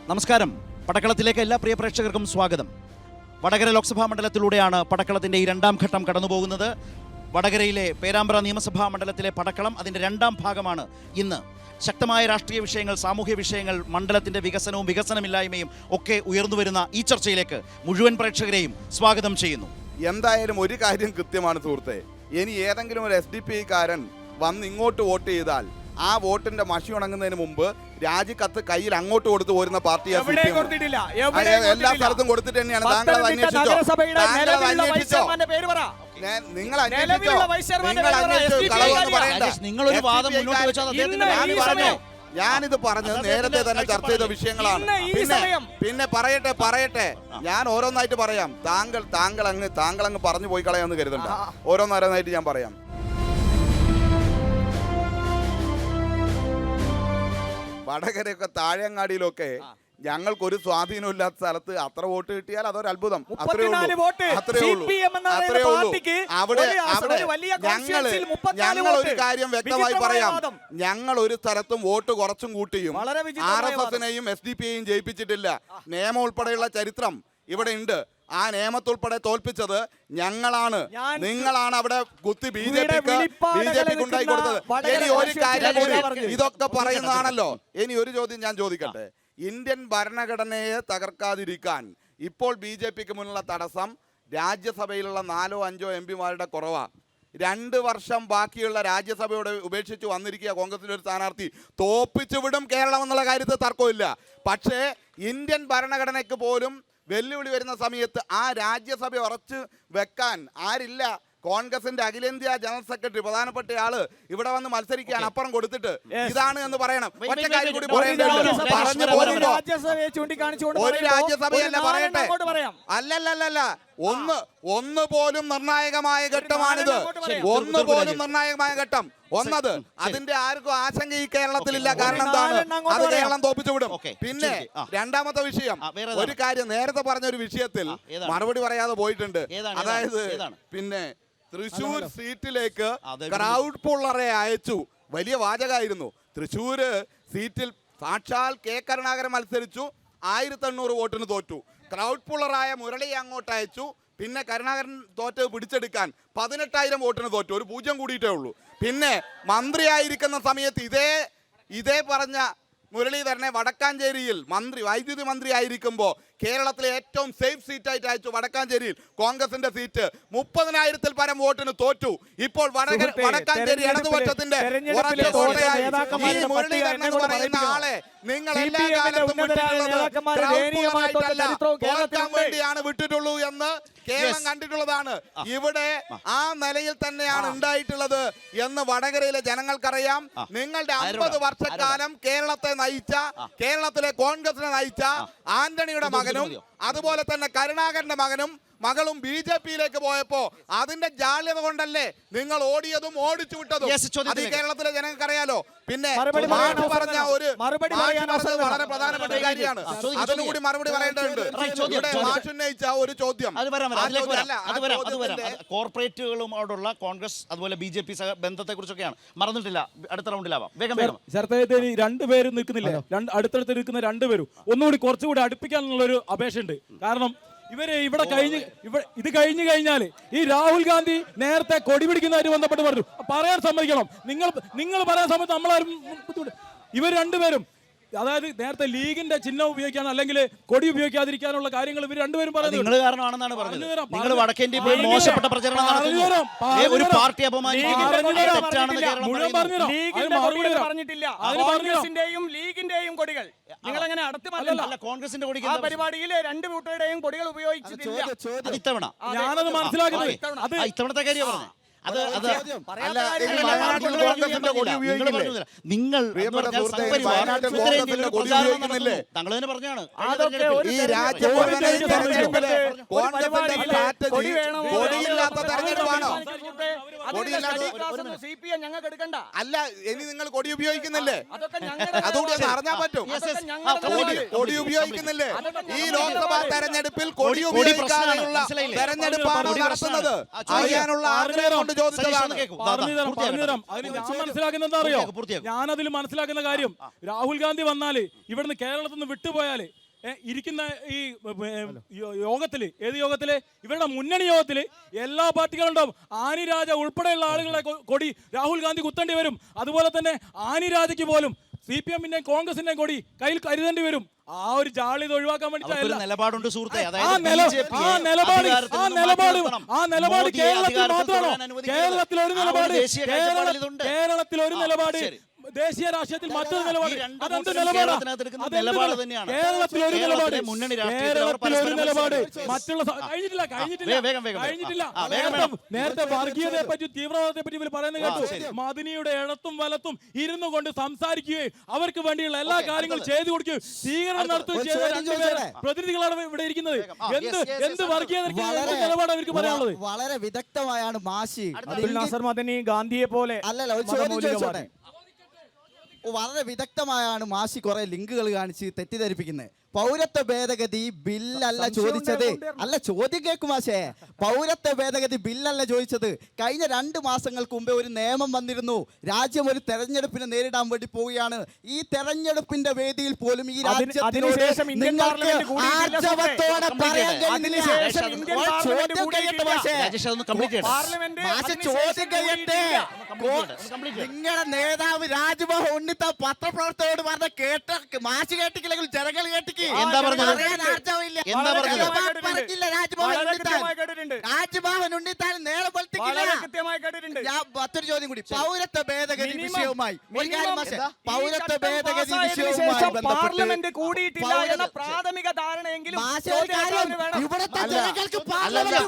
നമസ്കാരം. പടക്കളത്തിലേക്ക് എല്ലാ പ്രിയ പ്രേക്ഷകർക്കും സ്വാഗതം. വടകര ലോക്സഭാ മണ്ഡലത്തിലൂടെയാണ് പടക്കളത്തിൻ്റെ ഈ രണ്ടാം ഘട്ടം കടന്നുപോകുന്നത്. വടകരയിലെ പേരാമ്പ്ര നിയമസഭാ മണ്ഡലത്തിലെ പടക്കളം അതിൻ്റെ രണ്ടാം ഭാഗമാണ് ഇന്ന്. ശക്തമായ രാഷ്ട്രീയ വിഷയങ്ങൾ, സാമൂഹ്യ വിഷയങ്ങൾ, മണ്ഡലത്തിൻ്റെ വികസനവും വികസനമില്ലായ്മയും ഒക്കെ ഉയർന്നു വരുന്ന ഈ ചർച്ചയിലേക്ക് മുഴുവൻ പ്രേക്ഷകരെയും സ്വാഗതം ചെയ്യുന്നു. എന്തായാലും ഒരു കാര്യം കൃത്യമാണ് സുഹൃത്തെ, ഇനി ഏതെങ്കിലും ഒരു SDP കാരൻ വന്ന് ഇങ്ങോട്ട് വോട്ട് ചെയ്താൽ ആ വോട്ടിന്റെ മഷി ഉണങ്ങുന്നതിന് മുമ്പ് രാജിക്കത്ത് കയ്യിൽ അങ്ങോട്ട് കൊടുത്തു പോരുന്ന പാർട്ടിയാണ്. എല്ലാ സ്ഥലത്തും കൊടുത്തിട്ട് തന്നെയാണ്. താങ്കൾ അന്വേഷിച്ചോ? നിങ്ങൾ നിങ്ങളൊരു വാദം മുന്നോട്ട് വെച്ചാൽ ഞാനിത് പറഞ്ഞത് നേരത്തെ തന്നെ ചർച്ച ചെയ്ത വിഷയങ്ങളാണ്. പിന്നെ പറയട്ടെ ഞാൻ ഓരോന്നായിട്ട് പറയാം. താങ്കൾ അങ്ങ് പറഞ്ഞു പോയി കളയാന്ന് കരുതണ്ട. ഓരോന്നോരോന്നായിട്ട് ഞാൻ പറയാം. വടകരയൊക്കെ താഴെങ്ങാടിയിലൊക്കെ ഞങ്ങൾക്കൊരു സ്വാധീനമില്ലാത്ത സ്ഥലത്ത് അത്ര വോട്ട് കിട്ടിയാൽ അതൊരു അത്ഭുതം. ഞങ്ങൾ ഒരു കാര്യം വ്യക്തമായി പറയാം, ഞങ്ങൾ ഒരു സ്ഥലത്തും വോട്ട് കുറച്ചും കൂട്ടിയും RSSനെയും SDP-യെയും ജയിപ്പിച്ചിട്ടില്ല. നിയമം ഉൾപ്പെടെയുള്ള ചരിത്രം ഇവിടെ ഉണ്ട്. ആ നിയമത്തുൾപ്പെടെ തോൽപ്പിച്ചത് ഞങ്ങളാണ്. നിങ്ങളാണ് അവിടെ കുത്തി BJPക്ക് ഉണ്ടായി കൊടുത്തത്. ഇനി ഒരു കാര്യം കൂടി, ഇതൊക്കെ പറയുന്നതാണല്ലോ. ഇനി ഒരു ചോദ്യം ഞാൻ ചോദിക്കട്ടെ. ഇന്ത്യൻ ഭരണഘടനയെ തകർക്കാതിരിക്കാൻ ഇപ്പോൾ BJPക്ക് മുന്നിലുള്ള തടസ്സം രാജ്യസഭയിലുള്ള 4-5 MP-മാരുടെ കുറവാണ്. 2 വർഷം ബാക്കിയുള്ള രാജ്യസഭയോട് ഉപേക്ഷിച്ച് വന്നിരിക്കുക കോൺഗ്രസിന്റെ ഒരു സ്ഥാനാർത്ഥി. തോപ്പിച്ചു വിടും കേരളം എന്നുള്ള കാര്യത്തിൽ തർക്കമില്ല. പക്ഷേ ഇന്ത്യൻ ഭരണഘടനയ്ക്ക് പോലും വെല്ലുവിളി വരുന്ന സമയത്ത് ആ രാജ്യസഭ ഉറച്ചു വെക്കാൻ ആരില്ല? കോൺഗ്രസിന്റെ അഖിലേന്ത്യാ ജനറൽ സെക്രട്ടറി പ്രധാനപ്പെട്ട ആള് ഇവിടെ വന്ന് മത്സരിക്കാൻ അപ്പുറം കൊടുത്തിട്ട് ഇതാണ് എന്ന് പറയണം. ഒറ്റ കാര്യം കൂടി ഒരു രാജ്യസഭയല്ല പറയട്ടെ. അല്ലല്ല ഒന്ന് പോലും നിർണായകമായ ഘട്ടമാണിത്. ഒന്ന് പോലും നിർണായകമായ ഘട്ടം. ഒന്നത് അതിന്റെ ആർക്കും ആശങ്ക ഈ കേരളത്തിലില്ല. കാരണം എന്താണ്? അത് കേരളം തോപ്പിച്ചു വിടും. പിന്നെ രണ്ടാമത്തെ വിഷയം, ഒരു കാര്യം നേരത്തെ പറഞ്ഞ ഒരു വിഷയത്തിൽ മറുപടി പറയാതെ പോയിട്ടുണ്ട്. അതായത് പിന്നെ തൃശ്ശൂർ സീറ്റിലേക്ക് ക്രൗഡ് പുള്ളറെ അയച്ചു. വലിയ വാചകമായിരുന്നു. തൃശ്ശൂര് സീറ്റിൽ സാക്ഷാൽ K കരുണാകരൻ മത്സരിച്ചു, 1800 വോട്ടിന് തോറ്റു. ക്രൗഡ് പുള്ളറായ മുരളി അങ്ങോട്ട് അയച്ചു. പിന്നെ കരുണാകരൻ തോറ്റ് പിടിച്ചെടുക്കാൻ 18,000 വോട്ടിന് തോറ്റു. ഒരു 0 കൂടിയിട്ടേ ഉള്ളൂ. പിന്നെ മന്ത്രിയായിരിക്കുന്ന സമയത്ത് ഇതേ പറഞ്ഞ മുരളീധരനെ വടക്കാഞ്ചേരിയിൽ വൈദ്യുതി മന്ത്രി ആയിരിക്കുമ്പോൾ കേരളത്തിലെ ഏറ്റവും സേഫ് സീറ്റായിട്ട് അയച്ചു. വടക്കാഞ്ചേരിയിൽ കോൺഗ്രസിന്റെ സീറ്റ് 30,000-ൽ പരം വോട്ടിന് തോറ്റു. ഇപ്പോൾ വടക്കാഞ്ചേരി ഇടതുപക്ഷത്തിന്റെ മുരളീധരൻ എന്ന് പറയുന്ന ആളെ നിങ്ങൾ എല്ലാ കാലത്തും തോൽക്കാൻ വേണ്ടിയാണ് വിട്ടിട്ടുള്ളൂ എന്ന് കേരളം കണ്ടിട്ടുള്ളതാണ്. ഇവിടെ ആ നിലയിൽ തന്നെയാണ് ഉണ്ടായിട്ടുള്ളത് എന്ന് വടകരയിലെ ജനങ്ങൾക്കറിയാം. നിങ്ങളുടെ 50 വർഷക്കാലം കേരളത്തെ നയിച്ച, കേരളത്തിലെ കോൺഗ്രസിനെ നയിച്ച ആന്റണിയുടെ മകനും അതുപോലെ തന്നെ കരുണാകരന്റെ മകളും BJP-യിലേക്ക് പോയപ്പോ അതിന്റെ ജാള്യത കൊണ്ടല്ലേ നിങ്ങൾ ഓടിയതും ഓടിച്ചു വിട്ടതും. അത് കേരളത്തിലെ ജനങ്ങൾക്കറിയാലോ. പിന്നെ പറഞ്ഞ ഒരു വളരെ പ്രധാനപ്പെട്ട കാര്യമാണ്. അതിനുകൂടി മറുപടി പറയേണ്ടതുണ്ട്. ഇവിടെ ഉന്നയിച്ച ഒരു ചോദ്യം, കോർപ്പറേറ്റുകളുമായിട്ടുള്ള കോൺഗ്രസ് അതുപോലെ BJP ബന്ധത്തെ കുറിച്ചൊക്കെയാണ്. മറന്നിട്ടില്ല, അടുത്ത റൗണ്ടിലാവാം. വേഗം രണ്ടുപേരും നിൽക്കുന്നില്ല, അടുത്തടുത്ത് നിൽക്കുന്ന രണ്ടുപേരും ഒന്നുകൂടി കുറച്ചുകൂടി അടുപ്പിക്കാനുള്ളൊരു അപേക്ഷയുണ്ട്. കാരണം ഇത് കഴിഞ്ഞു കഴിഞ്ഞാൽ ഈ രാഹുൽ ഗാന്ധി നേരത്തെ കൊടി പിടിക്കുന്നതായിട്ട് ബന്ധപ്പെട്ട് പറഞ്ഞു പറയാൻ സമ്മതിക്കണം. നിങ്ങൾ പറയാൻ സമയത്ത് നമ്മളാരും ഇവർ രണ്ടുപേരും, അതായത് നേരത്തെ ലീഗിന്റെ ചിഹ്നം ഉപയോഗിക്കാൻ അല്ലെങ്കിൽ കൊടി ഉപയോഗിക്കാതിരിക്കാനുള്ള കാര്യങ്ങൾ ഇവർ രണ്ടുപേരും പറയുന്നത് നിങ്ങൾ കാരണമാണെന്നാണ് പറഞ്ഞത്. നിങ്ങൾ വടക്കേന്ത്യ മോശപ്പെട്ട പ്രചരണം ഒരു പാർട്ടി ലീഗിന്റെയും കൊടികൾ നിങ്ങൾ അങ്ങനെ കോൺഗ്രസിന്റെ കൊടി പരിപാടിയിൽ 2 കൂട്ടരുടെയും കൊടികൾ ഉപയോഗിച്ചിട്ടില്ല. ഞാനത് മനസ്സിലാക്കുന്നത് ഇത്തവണത്തെ കാര്യം പറഞ്ഞു. അല്ല, ഇനി നിങ്ങൾ കൊടി ഉപയോഗിക്കുന്നില്ലേ? അതുകൂടി അറിഞ്ഞാൽ പറ്റും. കൊടി ഉപയോഗിക്കുന്നില്ലേ? ഈ ലോക്സഭാ തെരഞ്ഞെടുപ്പിൽ കൊടി ഉപയോഗിക്കാനുള്ള തെരഞ്ഞെടുപ്പാണ് നടത്തുന്നത്. അറിയാനുള്ള ആഗ്രഹം കൊണ്ട് ചോദിച്ചതാണ്. പറഞ്ഞുതരാം. അതിന് ഞാൻ മനസ്സിലാക്കുന്നത് എന്താ അറിയോ? ഞാനതിൽ മനസ്സിലാക്കുന്ന കാര്യം, രാഹുൽ ഗാന്ധി വന്നാല് ഇവിടുന്ന് കേരളത്തിൽ നിന്ന് വിട്ടുപോയാല് ഇരിക്കുന്ന ഈ യോഗത്തില്, ഏത് യോഗത്തില്? ഇവരുടെ മുന്നണി യോഗത്തില് എല്ലാ പാർട്ടികളും ഉണ്ടാവും. ആനി രാജ ഉൾപ്പെടെയുള്ള ആളുകളെ കൊടി രാഹുൽ ഗാന്ധി കുത്തേണ്ടി വരും. അതുപോലെ തന്നെ ആനി രാജയ്ക്ക് പോലും CPM-ന്റെയും കോൺഗ്രസിന്റെയും കൊടി കയ്യിൽ കരുതേണ്ടി വരും. ആ ഒരു ജാള്യത ഒഴിവാക്കാൻ വേണ്ടി നിലപാടുണ്ട് സുഹൃത്തെ. ആ നിലപാട് കേരളത്തിൽ മാത്രമാണോ? കേരളത്തിൽ ഒരു നിലപാട്, കേരളത്തിൽ ഒരു നിലപാട്, ദേശീയ രാഷ്ട്രീയത്തിൽ മറ്റൊരു നിലപാട്. അതെന്ത് നിലപാട് തന്നെയാണ്? കേരളത്തിൽ ഒരു നിലപാട്, കേരളത്തിൽ ഒരു നിലപാട്. മറ്റുള്ള കഴിഞ്ഞിട്ടില്ല. നേരത്തെ വർഗീയതയെ പറ്റി, തീവ്രവാദത്തെ പറ്റി ഇവർ പറയുന്നത് കേട്ടു. മദിനിയുടെ ഇടത്തും വലത്തും ഇരുന്നു കൊണ്ട് സംസാരിക്കുകയും അവർക്ക് വേണ്ടിയുള്ള എല്ലാ കാര്യങ്ങളും ചെയ്തു കൊടുക്കുകയും സ്വീകരണം നടത്തുകയും ചെയ്ത രണ്ടുപേരെ പ്രതിനിധികളാണ് ഇവിടെ ഇരിക്കുന്നത്. എന്ത് വർഗീയത നിലപാട് അവർക്ക് പറയാനുള്ളത്? വളരെ വിദഗ്ധമായാണ് മാഷി അബ്ദുൽ നാസർ മദനി ഗാന്ധിയെ പോലെ അല്ലല്ല, ഒരു ചോദ്യം ചോദിച്ചോട്ടെ. വളരെ വിദഗ്ധമായാണ് മാഷി കുറെ ലിങ്കുകൾ കാണിച്ച് തെറ്റിദ്ധരിപ്പിക്കുന്നത്. പൗരത്വ ഭേദഗതി ബില്ലല്ല ചോദിച്ചത്. അല്ല, ചോദ്യം കേൾക്കും മാഷേ. പൗരത്വ ഭേദഗതി ബില്ലല്ല ചോദിച്ചത്. കഴിഞ്ഞ 2 മാസങ്ങൾക്ക് മുമ്പേ ഒരു നിയമം വന്നിരുന്നു. രാജ്യം ഒരു തെരഞ്ഞെടുപ്പിനെ നേരിടാൻ വേണ്ടി പോവുകയാണ്. ഈ തെരഞ്ഞെടുപ്പിന്റെ വേദിയിൽ പോലും ഈ രാജ്യത്തോട് ആർജവത്തോടെ പറയാൻ നിങ്ങളുടെ നേതാവ് രാജ്മോഹൻ ഉണ്ണിത്താൻ പത്രപ്രവർത്തകരോട് പറഞ്ഞ കേട്ട മാഷ് കേട്ടില്ലെങ്കിൽ ജനങ്ങൾ കേട്ടിക്ക്. എന്താ പറഞ്ഞത്? രാജ്മോഹൻ ഉണ്ണിത്താൻ നേരെ മറ്റൊരു ചോദ്യം കൂടി. പൗരത്വ ഭേദഗതി വിഷയവുമായി പൗരത്വ ഭേദഗതി വിഷയവുമായി പാർലമെന്റ് കൂടിയിട്ടില്ല എന്ന പ്രാഥമിക ധാരണയെങ്കിലും ഇവിടുത്തെ ജനങ്ങൾക്ക് പാർലമെന്റ്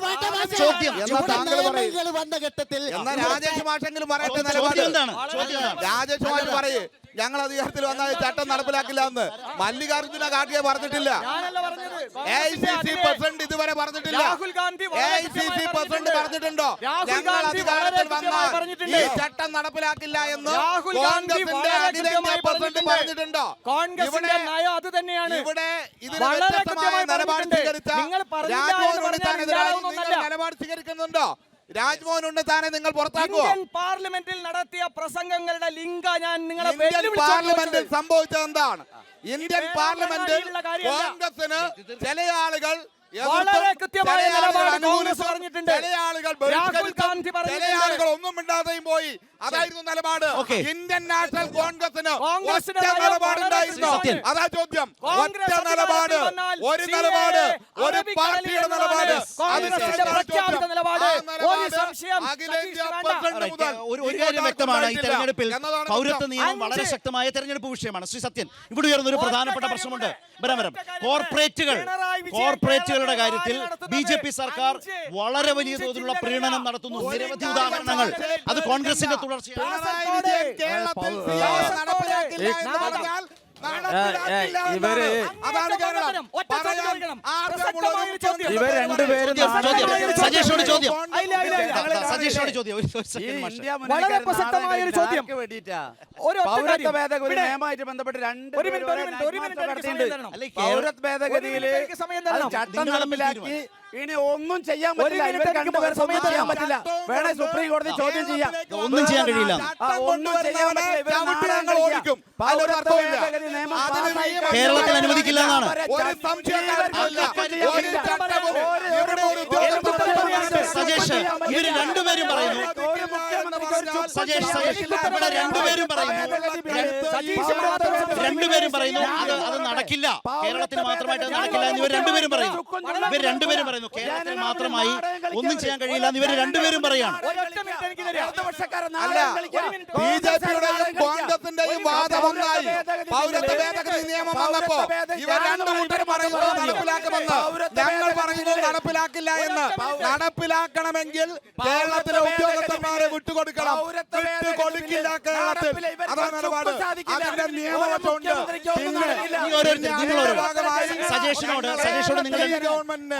വന്ന ഘട്ടത്തിൽ രാജേഷ് മാഷെങ്കിലും പറയട്ടെ നിലപാട്. രാജേഷ് മാഷ് പറയേ ഞങ്ങൾ അധികാരത്തിൽ വന്നാൽ ചട്ടം നടപ്പിലാക്കില്ല എന്ന് മല്ലികാർജുന ഖാർഗെ പറഞ്ഞിട്ടില്ല. AICC പ്രസിഡന്റ് ഇതുവരെ പറഞ്ഞിട്ടില്ല. AICC പ്രസിഡന്റ് പറഞ്ഞിട്ടുണ്ടോ ഞങ്ങൾ അധികാരത്തിൽ വന്നാൽ ഈ ചട്ടം നടപ്പിലാക്കില്ല എന്ന്? കോൺഗ്രസിന്റെ അഖിലേന്ത്യാ പ്രസിഡന്റ് പറഞ്ഞിട്ടുണ്ടോ? കോൺഗ്രസിന്റെ നയം അത് തന്നെയാണ്. ഇവിടെ ഇതിന് വ്യത്യസ്തമായ നിലപാട് സ്വീകരിച്ച രാജ്മോഹൻ ഉണ്ണിത്താനെതിരായി നിങ്ങൾ നിലപാട് സ്വീകരിക്കുന്നുണ്ടോ? രാജ്മോഹൻ ഉണ്ണിത്താനെ നിങ്ങൾ പുറത്താക്കുമോ? ഇന്ത്യൻ പാർലമെന്റിൽ നടത്തിയ പ്രസംഗങ്ങളുടെ ലിങ്ക് ഞാൻ നിങ്ങളെ പാർലമെന്റിൽ സംഭവിച്ചത് എന്താണ്? ഇന്ത്യൻ പാർലമെന്റിൽ കോൺഗ്രസിന് ചില ആളുകൾ വളരെ കൃത്യമായ നിലപാട് കോൺഗ്രസ് പറഞ്ഞിട്ടുണ്ട്. ചില ആളുകൾ ഒന്നും മിണ്ടാതെയും പോയി. അതായിരുന്നു നിലപാട്. ഇന്ത്യൻ നാഷണൽ കോൺഗ്രസിന് ഒറ്റ നിലപാടുണ്ടായിരുന്നു. അതാ ചോദ്യം. ഒറ്റ നിലപാട്, ഒരു നിലപാട്, ഒരു പാർട്ടിയുടെ നിലപാട്. ഒരു കാര്യം വ്യക്തമാണ്, ഈ തെരഞ്ഞെടുപ്പിൽ പൗരത്വ നിയമം വളരെ ശക്തമായ തെരഞ്ഞെടുപ്പ് വിഷയമാണ്. ശ്രീ സത്യൻ, ഇവിടെ ഉയർന്നൊരു പ്രധാനപ്പെട്ട പ്രശ്നമുണ്ട്. കോർപ്പറേറ്റുകളുടെ കാര്യത്തിൽ BJP സർക്കാർ വളരെ വലിയ തോതിലുള്ള പ്രീണനം നടത്തുന്നു. നിരവധി ഉദാഹരണങ്ങൾ. അത് കോൺഗ്രസിന്റെ തുടർച്ചയാണ്. ഇവർ രണ്ടുപേരും സജേഷോട് ചോദ്യം. വളരെ പ്രസക്തമായ ഒരു ചോദ്യം. പൗരത്വ ഭേദഗതി നിയമമായിട്ട് ബന്ധപ്പെട്ട് പൗരത്വ ഭേദഗതിയിൽ ചട്ടം നടപ്പിലാക്കി ഇനി ഒന്നും ചെയ്യാൻ പറ്റില്ല. ഇവർ രണ്ടുപേർക്കും ചെയ്യാൻ പറ്റില്ല. വേണേ സുപ്രീം കോടതി ചോദ്യം ചെയ്യാം. ഒന്നും ചെയ്യാൻ കഴിയില്ല. ഒന്നും ചെയ്യാൻ പറ്റില്ല. കേരളത്തിൽ അനുവദിക്കില്ല എന്നാണ്. സജേഷ്, ഇവര് രണ്ടുപേരും പറയുന്നു. സജേഷ് ഇവിടെ രണ്ടുപേരും പറയുന്നു അത് നടക്കില്ല. കേരളത്തിൽ മാത്രമായിട്ട് അത് നടക്കില്ല എന്ന് ഇവർ രണ്ടുപേരും പറയുന്നു. കേരളത്തിൽ മാത്രമായി ഒന്നും ചെയ്യാൻ കഴിയില്ല എന്ന് ഇവർ രണ്ടുപേരും പറയാണ്. BJPയുടെയും കോൺഗ്രസിന്റെയും വാദമൊന്നായി പൗരത്വ ഭേദഗതി നിയമം വന്നപ്പോ ഇവർ രണ്ടു കൂട്ടരും പറയുന്നത് നടപ്പിലാക്കുമെന്ന്, ഞങ്ങൾ പറയുന്നത് നടപ്പിലാക്കില്ല എന്ന്. നടപ്പിലാക്കണമെങ്കിൽ കേരളത്തിലെ ഉദ്യോഗസ്ഥന്മാരെ വിട്ടുകൊടുക്കണം. വിട്ടുകൊടുക്കില്ല കേരളത്തിൽ. അതാണ് നിലപാട്. അതിന്റെ നിയമമുണ്ട്. സജേഷിനോട് നിങ്ങൾ ഗവൺമെന്റിന്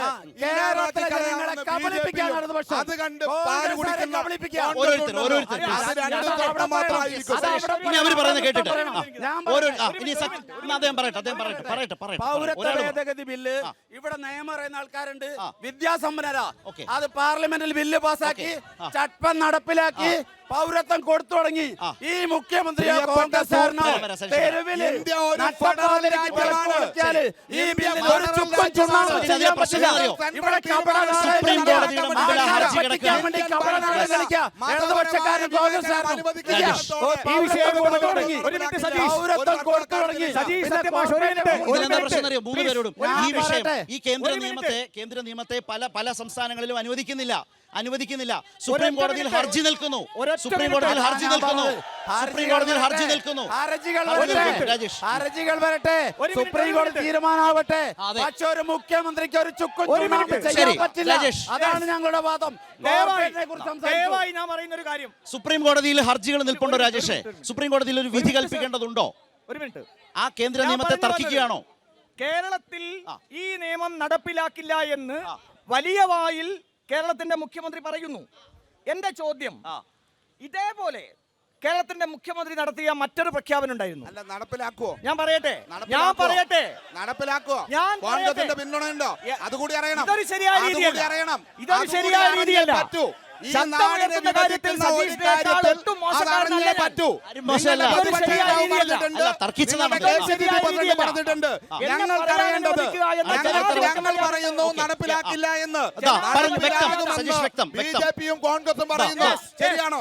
അത് കണ്ട് പാല് കുടിക്കുന്ന ഓരോരുത്തർ മാത്രമായിരിക്കും. പറയുന്നത് കേട്ടിട്ട് ഞാൻ ഇനി അദ്ദേഹം പറയട്ടെ പൗരത്വ ഭേദഗതി ബില്ല് ഇവിടെ നിയമം അറിയുന്ന ആൾക്കാരുണ്ട്, വിദ്യാസമ്പന്നരാ. അത് പാർലമെന്റിൽ ബില്ല് പാസാക്കി ചട്ടം നടപ്പിലാക്കി പൗരത്വം കൊടുത്തു തുടങ്ങി. ഈ മുഖ്യമന്ത്രി ഈ കേന്ദ്ര നിയമത്തെ പല സംസ്ഥാനങ്ങളിലും അനുവദിക്കുന്നില്ല. സുപ്രീം കോടതിയിൽ ഹർജി നിൽക്കുന്നു. ഹർജികൾ വരട്ടെ, സുപ്രീം കോടതി തീരുമാനമാവട്ടെ. പക്ഷെ ഒരു മുഖ്യമന്ത്രിക്ക് ഒരു ചുക്കും ചെയ്യാൻ പറ്റില്ല. അതാണ് ഞങ്ങളുടെ വാദം. ദയവായി ഞാൻ പറയുന്ന ഒരു കാര്യം, സുപ്രീം കോടതിയിൽ ഹർജികൾ നിൽപ്പുണ്ടോ രാജേഷേ? സുപ്രീം കോടതിയിൽ ഒരു വിധി കൽപ്പിക്കേണ്ടതുണ്ടോ? ഒരു മിനിറ്റ്. ആ കേന്ദ്ര നിയമത്തെ തർക്കിക്കുകയാണോ? കേരളത്തിൽ ഈ നിയമം നടപ്പിലാക്കില്ല എന്ന് വലിയ വായിൽ കേരളത്തിന്റെ മുഖ്യമന്ത്രി പറയുന്നു. എന്റെ ചോദ്യം, ഇതേപോലെ കേരളത്തിന്റെ മുഖ്യമന്ത്രി നടത്തിയ മറ്റൊരു പ്രഖ്യാപനം ഉണ്ടായിരുന്നു. നടപ്പിലാക്കുവോ? ഞാൻ പറയട്ടെ. നടപ്പിലാക്കുവോ? ഞാൻ കോൺഗ്രസിന്റെ പിന്തുണയുണ്ടോ? അതുകൂടി അറിയണം. ഇതൊരു ശരിയായ രീതിയല്ല. ശബ്ദമുയർത്തുന്ന കാര്യത്തിൽ സതീഷിനേക്കാൾ ഒട്ടും മോശക്കാരനല്ല ഞാൻ. ഞങ്ങൾ പറയുന്നു നടപ്പിലാക്കില്ല എന്ന്. ബിജെപിയും കോൺഗ്രസും പറയുന്നു. ശരിയാണോ?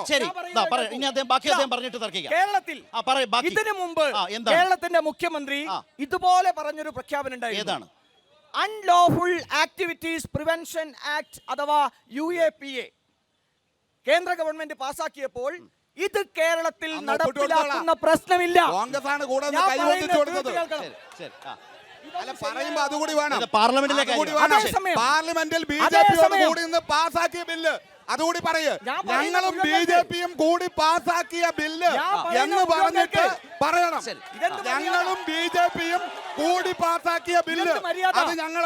കേരളത്തിൽ ഇതിനു മുമ്പ് കേരളത്തിന്റെ മുഖ്യമന്ത്രി ഇതുപോലെ പറഞ്ഞൊരു പ്രഖ്യാപനം ഉണ്ടായിരുന്നു. അൺലോഫുൾ ആക്ടിവിറ്റീസ് പ്രിവെൻഷൻ ആക്ട് അഥവാ UAPA കേന്ദ്ര ഗവൺമെന്റ് പാസാക്കിയപ്പോൾ ഇത് കേരളത്തിൽ നടപ്പിലാക്കുന്ന പ്രശ്നമില്ല. കോൺഗ്രസാണ് കൂടുതൽ കൈവന്നിച്ചു കൊടുത്തത്. പറയുമ്പോ അതുകൂടി വേണം. പാർലമെന്റിൽ ബിജെപിയോട് കൂടി നിന്ന് പാസാക്കിയ ബില്ല് അതുകൂടി പറയ്. ഞങ്ങളും ബിജെപിയും കൂടി പാസാക്കിയ ബില്ല് എന്ന് പറഞ്ഞിട്ട് പറയണം. ഞങ്ങളും ബിജെപിയും കൂടി പാസാക്കിയ ബില്ല് അത് ഞങ്ങൾ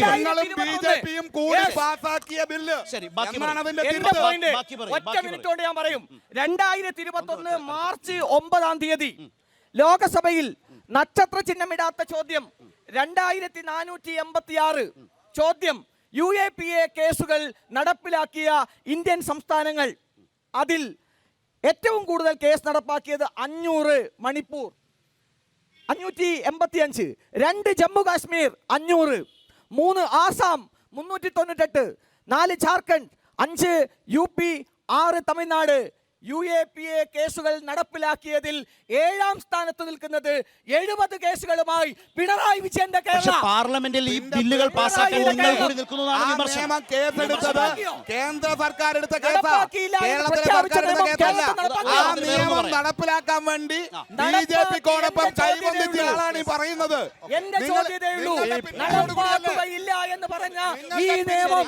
ഞങ്ങളും ബിജെപിയും കൂടി പാസാക്കിയ ബില്ല് എന്നാണ് അതിന്റെ ഒറ്റ മിനിറ്റ് കൊണ്ട് ഞാൻ പറയും. 2021 മാർച്ച് 9 ലോകസഭയിൽ നക്ഷത്ര ചിഹ്നമിടാത്ത ചോദ്യം 2486 ചോദ്യം. UAPA കേസുകൾ നടപ്പിലാക്കിയ ഇന്ത്യൻ സംസ്ഥാനങ്ങൾ, അതിൽ ഏറ്റവും കൂടുതൽ കേസ് നടപ്പാക്കിയത് 500 മണിപ്പൂർ 585, 2 ജമ്മു കാശ്മീർ 500, 3 ആസാം 398, 4 ജാർഖണ്ഡ്, 5 UP, 6 തമിഴ്നാട്. UAPA കേസുകൾ നടപ്പിലാക്കിയതിൽ 7ാം സ്ഥാനത്ത് നിൽക്കുന്നത് 70 കേസുകളുമായി പിണറായി വിജയന്റെ കേരളം. പാർലമെന്റിൽ ഈ ബില്ലുകൾ പാസാക്കാൻ നിങ്ങൾ കൂടി നിൽക്കുന്നതാണ് വിമർശനം. കേന്ദ്ര സർക്കാർ എടുത്ത നിയമം നടപ്പിലാക്കാൻ വേണ്ടി ബിജെപിയോടൊപ്പം കൈവന്നിട്ടാണ് ഈ പറയുന്നത്. എന്റെ ചോദ്യമേ ഉള്ളൂ, നടപ്പാക്കുകയില്ല എന്ന് പറഞ്ഞ ഈ നിയമം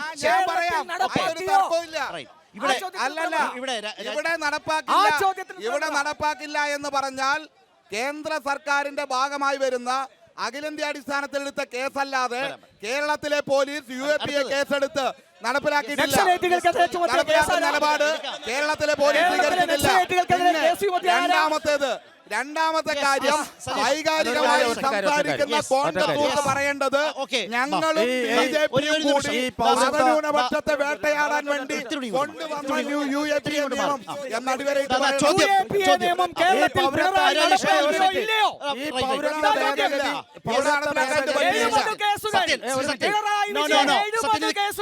ഇവിടെ നടപ്പാക്കില്ല എന്ന് പറഞ്ഞാൽ കേന്ദ്ര സർക്കാരിന്റെ ഭാഗമായി വരുന്ന അഖിലേന്ത്യാടിസ്ഥാനത്തിൽ എടുത്ത കേസല്ലാതെ കേരളത്തിലെ പോലീസ് UAPA കേസെടുത്ത് നടപ്പിലാക്കിയിട്ടില്ല. നിലപാട് കേരളത്തിലെ പോലീസ് സ്വീകരിച്ചിട്ടില്ല. രണ്ടാമത്തെ കാര്യം, വൈകാരികമായി സംസാരിക്കുന്ന കോൺഗ്രസ് പറയേണ്ടത് ഞങ്ങളും ബിജെപിയും കൂടി മതന്യൂനപക്ഷത്തെ വേട്ടയാടാൻ വേണ്ടി കൊണ്ടുവന്ന UAPA നിയമം എന്ന് അടിവരയിട്ട്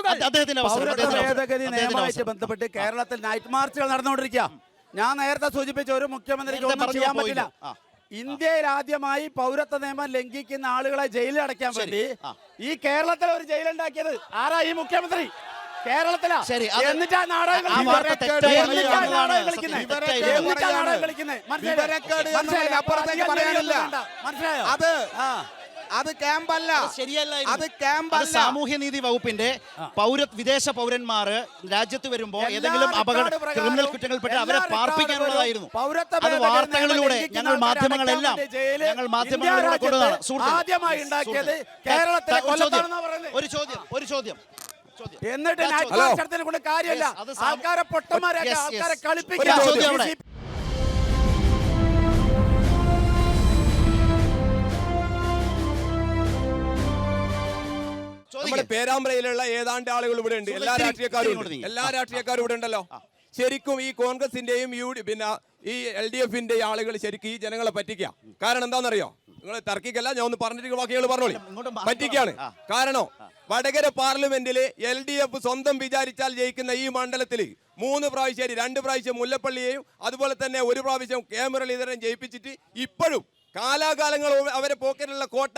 ഭേദഗതി നിയമവുമായി ബന്ധപ്പെട്ട് കേരളത്തിൽ നൈറ്റ് മാർച്ചുകൾ നടന്നുകൊണ്ടിരിക്കുക. ഞാൻ നേരത്തെ സൂചിപ്പിച്ച ഒരു മുഖ്യമന്ത്രിക്ക് ഒന്നും ചെയ്യാൻ പറ്റില്ല. ഇന്ത്യയിൽ ആദ്യമായി പൗരത്വ നിയമം ലംഘിക്കുന്ന ആളുകളെ ജയിലിൽ അടയ്ക്കാൻ വേണ്ടി ഈ കേരളത്തിൽ ഒരു ജയിലുണ്ടാക്കിയത് ആരാ? ഈ മുഖ്യമന്ത്രി. കേരളത്തിലാ. എന്നിട്ടാ നാടകം മനസ്സിലായോ? അത് ക്യാമ്പല്ല, അത് ക്യാമ്പല്ല. സാമൂഹ്യനീതി വകുപ്പിന്റെ വിദേശ പൗരന്മാർ രാജ്യത്ത് വരുമ്പോ ഏതെങ്കിലും ക്രിമിനൽ കുറ്റങ്ങൾപ്പെട്ട് അവരെ പാർപ്പിക്കാനുള്ളതായിരുന്നു. അത് വാർത്തകളിലൂടെ ഞങ്ങൾ മാധ്യമങ്ങളിലൂടെ കൊണ്ടുവന്നതാണ്. ആദ്യമായി ഉണ്ടാക്കിയത് കേരളത്തിലെ ഒരു ചോദ്യം എന്നിട്ട് ഞാൻ നൈറ്റ് ഹലോ. മാർച്ച് നടത്തുന്നതിനെ കൊണ്ട് കാര്യമില്ല. Yes, അത് ആൾക്കാരെ പൊട്ടന്മാരാക്കി Yes, yes. ആൾക്കാരെ ഒരു കളിപ്പിക്കുക. ചോദ്യം അവിടെ. നമ്മുടെ പേരാമ്പ്രയിലുള്ള ഏതാണ്ട് ആളുകൾ ഇവിടെ ഉണ്ട്. എല്ലാ രാഷ്ട്രീയക്കാരും ഉണ്ട്. എല്ലാ രാഷ്ട്രീയക്കാരും ഇവിടെ ഉണ്ടല്ലോ. ശരിക്കും ഈ കോൺഗ്രസിന്റെയും പിന്നെ ഈ LDF-ന്റെ ആളുകൾ ശരിക്കും ഈ ജനങ്ങളെ പറ്റിക്കുക. കാരണം എന്താണെന്നറിയോ? നിങ്ങൾ തർക്കിക്കല്ല, ഞാൻ ഒന്ന് പറഞ്ഞിട്ട് ബാക്കികൾ പറഞ്ഞോളി. പറ്റിക്കാണ്. കാരണം വടകര പാർലമെന്റിൽ LDF സ്വന്തം വിചാരിച്ചാൽ ജയിക്കുന്ന ഈ മണ്ഡലത്തിൽ 3 പ്രാവശ്യം 2 പ്രാവശ്യം മുല്ലപ്പള്ളിയെയും അതുപോലെ തന്നെ 1 പ്രാവശ്യം കെ മുരളീധരൻ ജയിപ്പിച്ചിട്ട് ഇപ്പോഴും കാലാകാലങ്ങൾ അവരെ പോക്കറ്റിലുള്ള കോട്ട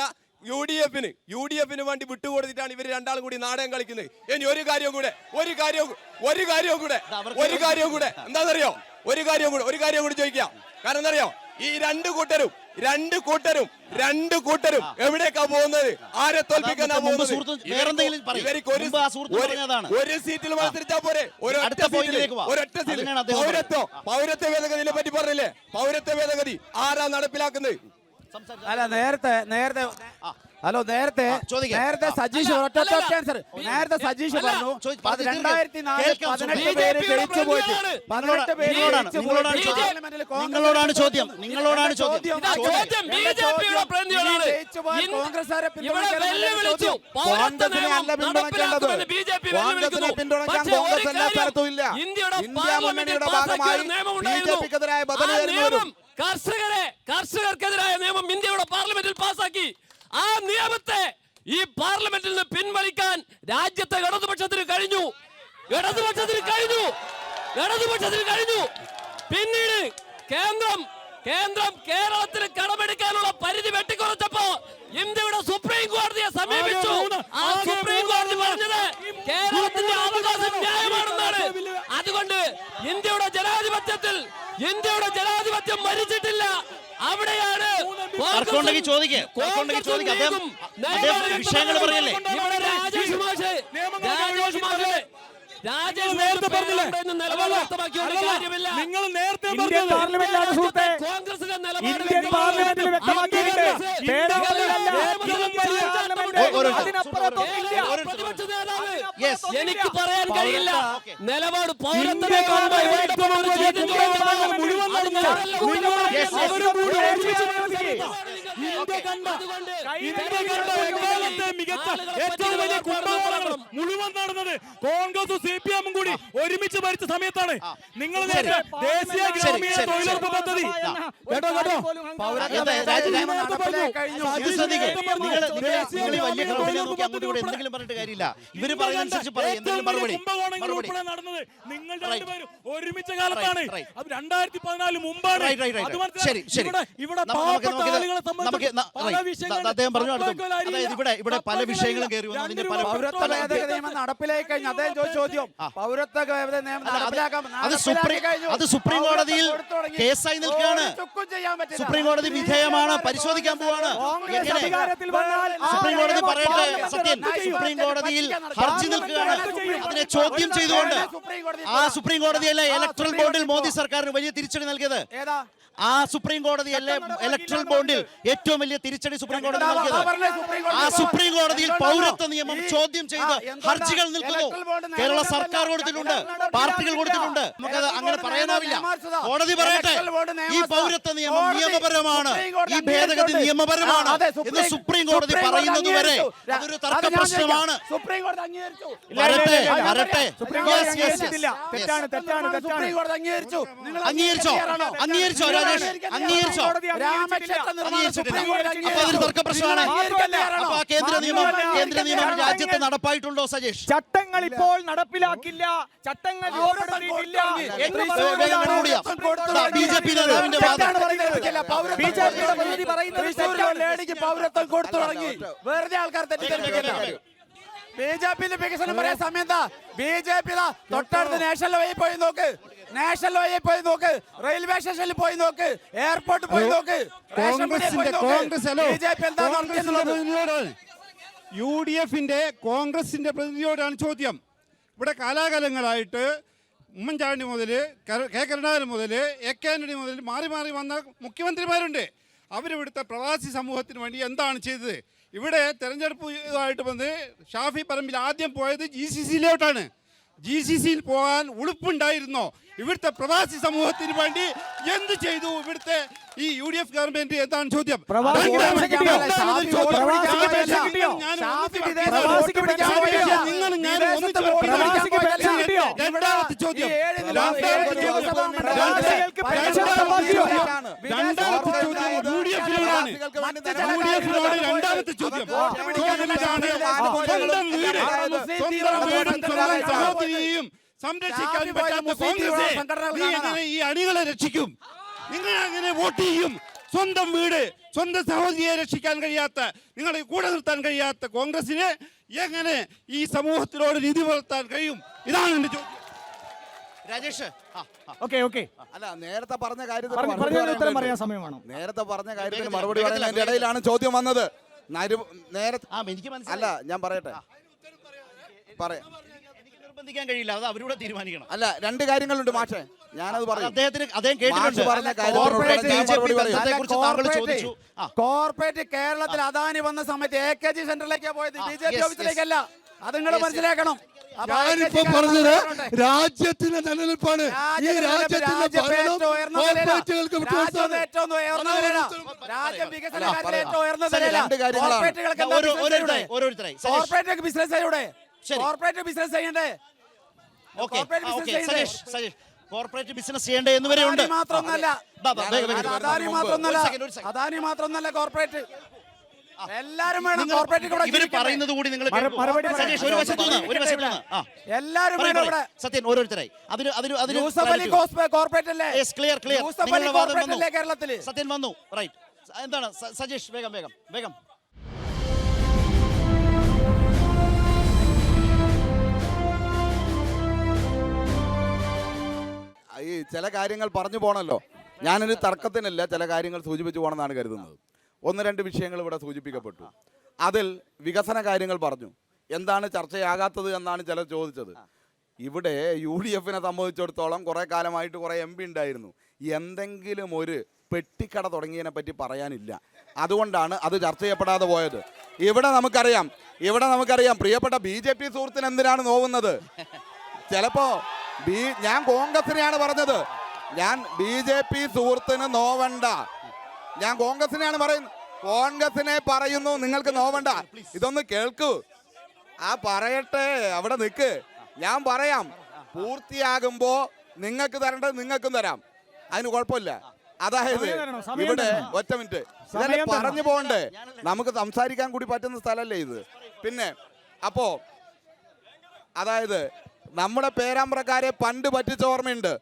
യു ഡി എഫിന് വേണ്ടി വിട്ടുകൊടുത്തിട്ടാണ് ഇവർ രണ്ടാളും കൂടി നാടകം കളിക്കുന്നത്. ഇനി ഒരു കാര്യം കൂടെ എന്താണെന്നറിയോ? ഒരു കാര്യം കൂടി ചോദിക്കാം. കാരണം എന്തറിയോ? ഈ രണ്ട് കൂട്ടരും എവിടേക്കാ പോകുന്നത്? ആരെ തോൽപ്പിക്കാനാ പോകുന്നത്? ഇവർക്ക് ഒരു സീറ്റിൽ മത്സരിച്ചാ പോരെ? ഒരൊറ്റ സീറ്റിൽ പൗരത്വ ഭേദഗതിയെ പറ്റി പറഞ്ഞില്ലേ? പൗരത്വ ഭേദഗതി ആരാ നടപ്പിലാക്കുന്നത്? അല്ല നേരത്തെ സജീഷ് നേരത്തെ സജീഷ് പറഞ്ഞു 2004 പേര് ജയിച്ചു പോയിട്ട് 18 പേര് നിങ്ങളോടാണ് ചോദ്യം. കോൺഗ്രസ്സുകാരെ പിന്തുണയ്ക്കാൻ കോൺഗ്രസ് എല്ലാ സ്ഥലത്തും ഇല്ല. ഇന്ത്യ മുന്നണിയുടെ ഭാഗമായി BJP-ക്കെതിരായ ബദല് വരും. കർഷകർക്കെതിരായ നിയമം ഇന്ത്യയുടെ പാർലമെന്റിൽ പാസാക്കി. ആ നിയമത്തെ ഈ പാർലമെന്റിൽ നിന്ന് പിൻവലിക്കാൻ രാജ്യത്തെ ഇടതുപക്ഷത്തിന് കഴിഞ്ഞു. പിന്നീട് കേന്ദ്രം കേരളത്തിന് കടമെടുക്കാനുള്ള പരിധി വെട്ടിക്കുറച്ചപ്പോ ഇന്ത്യയുടെ സുപ്രീം കോടതിയെ സമീപിച്ചു. ആ സുപ്രീം കോടതി പറഞ്ഞത് കേരളത്തിന്റെ അവകാശം ന്യായമാണെന്നാണ്. അതുകൊണ്ട് ഇന്ത്യയുടെ ജനാധിപത്യം മരിച്ചിട്ടില്ല. അവിടെയാണ് വിഷയങ്ങൾ പറയല്ലേ? നിങ്ങൾ നേരത്തെ ഇന്ത്യൻ പാർലമെന്റിലാണ് സുഹൃത്തെ. ഇന്ത്യൻ പാർലമെന്റിൽ വ്യക്തമാക്കിയിട്ടുണ്ട്. എനിക്ക് പറയാൻ കഴിയില്ല. നിലപാട് മുഴുവൻ നടന്നത് കോൺഗ്രസും CPM-ഉം കൂടി ഒരുമിച്ച് ഭരിച്ച സമയത്താണ്. നിങ്ങൾ ദേശീയ ഗ്രാമീണ തൊഴിലുറപ്പ് പദ്ധതി എന്തെങ്കിലും പറഞ്ഞിട്ട് കാര്യമില്ല. ഇവര് പറയുന്നതനുസരിച്ച് നടന്നത് നിങ്ങൾ രണ്ടുപേരും ഒരുമിച്ച കാലത്താണ്. അത് 2014 മുമ്പാണ്. ഇവിടെ പാവപ്പെട്ട ആളുകളെ സംബന്ധിച്ച് പല വിഷയങ്ങളും അദ്ദേഹം പറഞ്ഞു. അതായത് ഇവിടെ പല വിഷയങ്ങളും കയറി വന്നു. അതിന്റെ പൗരത്വ ഭേദഗതി നിയമം നടപ്പിലാക്കി കഴിഞ്ഞു. അദ്ദേഹം ചോദ്യം പൗരത്വ ഭേദഗതി നിയമം അത് സുപ്രീം കോടതിയിൽ കേസായി നിൽക്കുകയാണ്. സുപ്രീം കോടതി വിധേയമാണ്, പരിശോധിക്കാൻ പോവാണ്. സുപ്രീം കോടതി പറയട്ടെ സത്യൻ. സുപ്രീം കോടതിയിൽ ഹർജി നിൽക്കുകയാണ്. അതിനെ ചോദ്യം ചെയ്തുകൊണ്ട് ആ സുപ്രീം കോടതിയല്ലേ ഇലക്ട്രൽ ബോണ്ടിൽ മോദി സർക്കാരിന് വലിയ തിരിച്ചടി നൽകിയത്? ആ സുപ്രീം കോടതിയല്ലേ ഇലക്ട്രൽ ബോണ്ടിൽ ഏറ്റവും വലിയ തിരിച്ചടി സുപ്രീം കോടതി നൽകിയത്? ആ സുപ്രീം കോടതിയിൽ പൗരത്വ നിയമം ചോദ്യം ചെയ്ത് ഹർജികൾ നിൽക്കുന്നു. കേരള സർക്കാർ കൊടുത്തിട്ടുണ്ട്, പാർട്ടികൾ കൊടുത്തിട്ടുണ്ട്. നമുക്കത് അങ്ങനെ പറയാനാവില്ല. കോടതി പറയട്ടെ, ഈ പൗരത്വ നിയമം നിയമപരമാണ്, ഈ ഭേദഗതി നിയമപരമാണ് എന്ന് സുപ്രീം കോടതി പറയുന്നത് വരെ അതൊരു തർക്ക പ്രശ്നമാണ്. സുപ്രീം കോടതി അംഗീകരിച്ചു. അംഗീകരിച്ചോ രാജേഷ്? അംഗീകരിച്ചോ? അപ്പൊ അതൊരു തർക്ക പ്രശ്നമാണ്. അപ്പൊ ആ കേന്ദ്ര നിയമം രാജ്യത്ത് നടപ്പായിട്ടുണ്ടോ സജേഷ്? ചട്ടങ്ങൾ ഇപ്പോൾ നടപ്പിലാക്കില്ല, ചട്ടങ്ങൾ രൂപപ്പെടുത്തിയിട്ടില്ല. BJP നേതാവിന്റെ വാദം പൗരത്വം കൊടുത്തു തുടങ്ങി. വെറുതെ ആൾക്കാർ തെറ്റിദ്ധരിപ്പിക്കില്ല. BJP-ന്റെ വികസനം പറയാൻ സമയം എന്താ? BJP തൊട്ടടുത്ത് നാഷണൽ വഴി പോയി നോക്ക്, റെയിൽവേ സ്റ്റേഷനിൽ പോയി നോക്ക്, എയർപോർട്ടിൽ പോയി നോക്ക്. കോൺഗ്രസിന്റെ പ്രതിനിധിയോടാണ് ചോദ്യം. ഇവിടെ കാലാകാലങ്ങളായിട്ട് ഉമ്മൻചാണ്ടി മുതൽ കെ കരുണാകരൻ മുതൽ AK ആന്റണി മുതൽ മാറി വന്ന മുഖ്യമന്ത്രിമാരുണ്ട്. അവരിവിടുത്തെ പ്രവാസി സമൂഹത്തിന് വേണ്ടി എന്താണ് ചെയ്തത്? ഇവിടെ തെരഞ്ഞെടുപ്പുമായിട്ട് വന്ന് ഷാഫി പറമ്പിൽ ആദ്യം പോയത് GCCയിലോട്ടാണ്. GCCയിൽ പോകാൻ ഉളുപ്പുണ്ടായിരുന്നോ? ഇവിടുത്തെ പ്രവാസി സമൂഹത്തിന് വേണ്ടി എന്ത് ചെയ്തു ഇവിടുത്തെ ഈ UDF ഗവൺമെന്റ് എന്നാണ് ചോദ്യം. രണ്ടാമത്തെ ചോദ്യം രണ്ടാമത്തെ ചോദ്യം സഹോദരിയെയും സംരക്ഷിക്കാൻ പറ്റാത്ത കോൺഗ്രസ് എങ്ങനെ ഈ അണികളെ രക്ഷിക്കും? നിങ്ങൾ അങ്ങനെ വോട്ട് ചെയ്യും? സ്വന്തം വീട്, സ്വന്തം സഹോദരിയെ രക്ഷിക്കാൻ കഴിയാത്ത, നിങ്ങളെ കൂടെ നിർത്താൻ കഴിയാത്ത കോൺഗ്രസിനെ എങ്ങനെ ഈ സമൂഹത്തിനോട് നീതി പുലർത്താൻ കഴിയും? ഇതാണ് എന്റെ ചോദ്യം. രാജേഷ്, അല്ല, നേരത്തെ പറഞ്ഞ കാര്യത്തിൽ ഉത്തരം പറയാൻ സമയമാണോ? നേരത്തെ പറഞ്ഞ കാര്യത്തിന് മറുപടി പറയുന്നതിന്റെ ഇടയിലാണ് ചോദ്യം വന്നത്. നേരത്തെ എനിക്ക് മനസ്സിലായി. അല്ല, ഞാൻ പറയട്ടെ, പറയാം. എനിക്ക് നിർബന്ധിക്കാൻ കഴിയില്ല, അത് അവരോട് തീരുമാനിക്കണം. അല്ല, രണ്ട് കാര്യങ്ങളുണ്ട് മാഷേ, ഞാനത് പറയും. അദ്ദേഹം കേട്ടിട്ടുണ്ട്. പറഞ്ഞ കാര്യത്തെക്കുറിച്ച് താങ്കൾ ചോദിച്ചു. കോർപ്പറേറ്റ് കേരളത്തിൽ അദാനി വന്ന സമയത്ത് AKG സെന്ററിലേക്കാ പോയത്, BJP ഓഫീസിലേക്കല്ല. അത് നിങ്ങൾ മനസ്സിലാക്കണം. ഞാനിപ്പോ പറഞ്ഞത് രാജ്യത്തിന്റെ നിലനിൽപ്പാണ്. ഈ രാജ്യത്തിന്റെ ഭരണം കോർപ്പറേറ്റുകൾക്ക് കോർപ്പറേറ്റ് ബിസിനസ് ചെയ്യൂടെ? കോർപ്പറേറ്റ് ബിസിനസ് ചെയ്യണ്ടേ? കോർപ്പറേറ്റ് ബിസിനസ് ചെയ്യേണ്ടേ എന്ന് വരെ ഉണ്ട്. അദാനി മാത്രമൊന്നല്ല കോർപ്പറേറ്റ്, എല്ലാരും വേണം. കോർപ്പറേറ്റ് പറയുന്നത് കൂടി നിങ്ങൾ എല്ലാരും വേണം ഇവിടെ. സത്യൻ ഓരോരുത്തരായി കോർപ്പറേറ്റ് അല്ലേ? കേരളത്തില് സത്യൻ വന്നു. റൈറ്റ്, എന്താണ് സജീഷ്? വേഗം വേഗം വേഗം. ഈ ചില കാര്യങ്ങൾ പറഞ്ഞു പോകണല്ലോ. ഞാനൊരു തർക്കത്തിനല്ല, ചില കാര്യങ്ങൾ സൂചിപ്പിച്ചു പോകണമെന്നാണ് കരുതുന്നത്. ഒന്ന് രണ്ട് വിഷയങ്ങൾ ഇവിടെ സൂചിപ്പിക്കപ്പെട്ടു. അതിൽ വികസന കാര്യങ്ങൾ പറഞ്ഞു. എന്താണ് ചർച്ചയാകാത്തത് എന്നാണ് ചിലർ ചോദിച്ചത്. ഇവിടെ UDFനെ സംബന്ധിച്ചിടത്തോളം കുറേ കാലമായിട്ട് കുറേ MP ഉണ്ടായിരുന്നു. എന്തെങ്കിലും ഒരു പെട്ടിക്കട തുടങ്ങിയതിനെ പറ്റി പറയാനില്ല. അതുകൊണ്ടാണ് അത് ചർച്ച ചെയ്യപ്പെടാതെ പോയത്. ഇവിടെ നമുക്കറിയാം പ്രിയപ്പെട്ട BJP സുഹൃത്തിന് എന്തിനാണ് നോവുന്നത്. ചിലപ്പോ ഞാൻ കോൺഗ്രസിനെയാണ് പറഞ്ഞത്. ഞാൻ BJP സുഹൃത്തിന് നോവണ്ട, ഞാൻ കോൺഗ്രസിനെയാണ് പറയുന്നത്. കോൺഗ്രസിനെ പറയുന്നു, നിങ്ങൾക്ക് നോവണ്ട. ഇതൊന്ന് കേൾക്കൂ. പറയട്ടെ, അവിടെ നിൽക്ക്. ഞാൻ പറയാം, പൂർത്തിയാകുമ്പോ നിങ്ങൾക്ക് തരേണ്ടത് നിങ്ങൾക്കും തരാം, അതിന് കുഴപ്പമില്ല. അതായത് ഇവിടെ ഒറ്റ മിനിറ്റ്, ഇതെല്ലാം പറഞ്ഞു പോകണ്ടേ? നമുക്ക് സംസാരിക്കാൻ കൂടി പറ്റുന്ന സ്ഥലമല്ലേ ഇത്. പിന്നെ അപ്പോ അതായത് നമ്മുടെ പേരാമ്പ്രക്കാരെ പണ്ട് പറ്റിച്ച ഓർമ്മയുണ്ട്.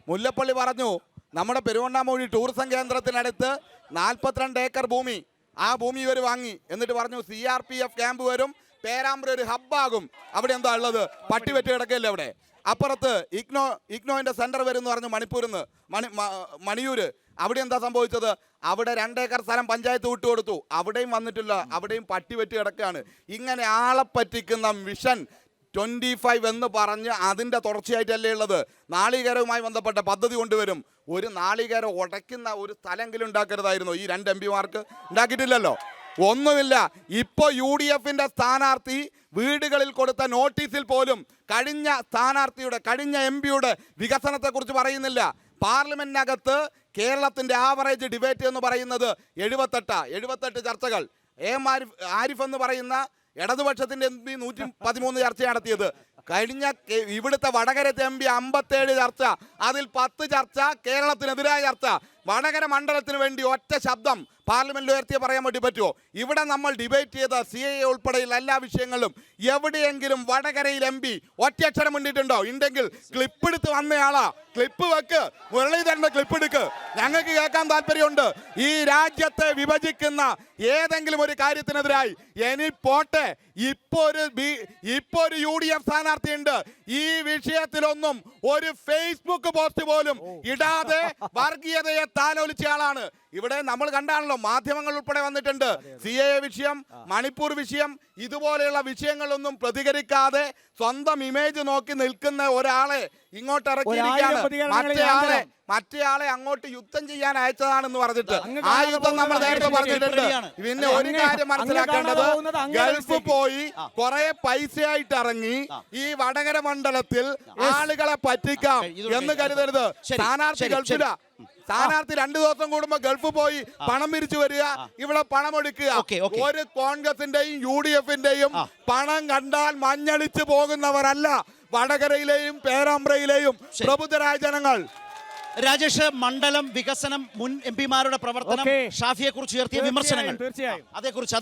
മുല്ലപ്പള്ളി പറഞ്ഞു, നമ്മുടെ പെരുവണ്ണാമൂഴി ടൂറിസം കേന്ദ്രത്തിനടുത്ത് 42 ഏക്കർ ഭൂമി, ആ ഭൂമി ഇവർ വാങ്ങി. എന്നിട്ട് പറഞ്ഞു CRPF ക്യാമ്പ് വരും, പേരാമ്പ്ര ഒരു ഹബ്ബാകും. അവിടെ എന്താ ഉള്ളത്? പട്ടി വെട്ടി കിടക്കല്ലേ അവിടെ. അപ്പുറത്ത് ഇഗ്നോയിന്റെ സെന്റർ വരും എന്ന് പറഞ്ഞു മണിപ്പൂരിൽ നിന്ന്, മണിയൂര്. അവിടെ എന്താ സംഭവിച്ചത്? അവിടെ 2 ഏക്കർ സ്ഥലം പഞ്ചായത്ത് വിട്ടുകൊടുത്തു. അവിടെയും വന്നിട്ടില്ല, അവിടെയും പട്ടി വെട്ടി കിടക്കുകയാണ്. ഇങ്ങനെ ആളെ പറ്റിക്കുന്ന മിഷൻ 25 എന്ന് പറഞ്ഞ് അതിൻ്റെ തുടർച്ചയായിട്ടല്ലേ ഉള്ളത്. നാളികേരവുമായി ബന്ധപ്പെട്ട പദ്ധതി കൊണ്ടുവരും. ഒരു നാളികേരം ഉടയ്ക്കുന്ന ഒരു സ്ഥലമെങ്കിലും ഉണ്ടാക്കരുതായിരുന്നു ഈ 2 MP-മാർക്ക്? ഉണ്ടാക്കിയിട്ടില്ലല്ലോ, ഒന്നുമില്ല. ഇപ്പോൾ UDFന്റെ സ്ഥാനാർത്ഥി വീടുകളിൽ കൊടുത്ത നോട്ടീസിൽ പോലും കഴിഞ്ഞ MP-യുടെ വികസനത്തെക്കുറിച്ച് പറയുന്നില്ല. പാർലമെന്റിനകത്ത് കേരളത്തിൻ്റെ ആവറേജ് ഡിബേറ്റ് എന്ന് പറയുന്നത് 78 ചർച്ചകൾ. ആരിഫ് എന്ന് പറയുന്ന ഇടതുപക്ഷത്തിന്റെ MP 113 ചർച്ച നടത്തിയത്. കഴിഞ്ഞ ഇവിടുത്തെ വടകരത്തെ MP 57 ചർച്ച, അതിൽ 10 ചർച്ച കേരളത്തിനെതിരായ ചർച്ച. വടകര മണ്ഡലത്തിന് വേണ്ടി ഒറ്റ ശബ്ദം പാർലമെന്റിൽ ഉയർത്തിയ പറയാൻ വേണ്ടി പറ്റുമോ? ഇവിടെ നമ്മൾ ഡിബേറ്റ് ചെയ്ത CAA ഉൾപ്പെടെയുള്ള എല്ലാ വിഷയങ്ങളിലും എവിടെയെങ്കിലും വടകരയിൽ MP ഒറ്റയക്ഷരം മുന്നിട്ടുണ്ടോ? ഉണ്ടെങ്കിൽ ക്ലിപ്പ് എടുത്ത് വന്നയാളാ, ക്ലിപ്പ് വെക്ക്, മുരളീധരന്റെ ക്ലിപ്പ് എടുക്ക്, ഞങ്ങൾക്ക് കേൾക്കാൻ താല്പര്യമുണ്ട്. ഈ രാജ്യത്തെ വിഭജിക്കുന്ന ഏതെങ്കിലും ഒരു കാര്യത്തിനെതിരായി ഇനി പോട്ടെ. ഇപ്പോ ഒരു UDF സ്ഥാനാർത്ഥിയുണ്ട്. ഈ വിഷയത്തിലൊന്നും ഒരു Facebook പോസ്റ്റ് പോലും ഇടാതെ വർഗീയതയെ താലോലിച്ച ആളാണ്. ഇവിടെ നമ്മൾ കണ്ടാണല്ലോ, മാധ്യമങ്ങൾ ഉൾപ്പെടെ വന്നിട്ടുണ്ട്. CAA വിഷയം, മണിപ്പൂർ വിഷയം, ഇതുപോലെയുള്ള വിഷയങ്ങളൊന്നും പ്രതികരിക്കാതെ സ്വന്തം ഇമേജ് നോക്കി നിൽക്കുന്ന ഒരാളെ ഇങ്ങോട്ട് ഇറക്കിയിരിക്കുകയാണ്. മറ്റേയാളെ അങ്ങോട്ട് യുദ്ധം ചെയ്യാൻ അയച്ചതാണെന്ന് പറഞ്ഞിട്ട് ആ യുദ്ധം നമ്മൾ നേരത്തെ പറഞ്ഞിട്ടുണ്ട്. പിന്നെ ഒരു കാര്യം മനസ്സിലാക്കേണ്ടത്, ഗൾഫ് പോയി കുറെ പൈസയായിട്ട് ഇറങ്ങി ഈ വടകര മണ്ഡലത്തിൽ ആളുകളെ പറ്റിക്കാം എന്ന് കരുതരുത്. സ്ഥാനാർത്ഥി ഗൾഫിലാ. സ്ഥാനാർത്ഥി 2 ദിവസം കൂടുമ്പോ ഗൾഫ് പോയി പണം പിരിച്ചു വരിക, ഇവിടെ പണം എടുക്കുക. ഒരു കോൺഗ്രസിന്റെയും UDF-ന്റെയും പണം കണ്ടാൽ മഞ്ഞളിച്ചു പോകുന്നവരല്ല വടകരയിലെയും പേരാമ്പ്രയിലെയും പ്രബുദ്ധരായ ജനങ്ങൾ. രാജേഷ്, മണ്ഡലം വികസനം, മുൻ MP-മാരുടെ പ്രവർത്തനം, ഷാഫിയെ കുറിച്ച് ഉയർത്തിയ വിമർശനങ്ങൾ, അതേക്കുറിച്ച്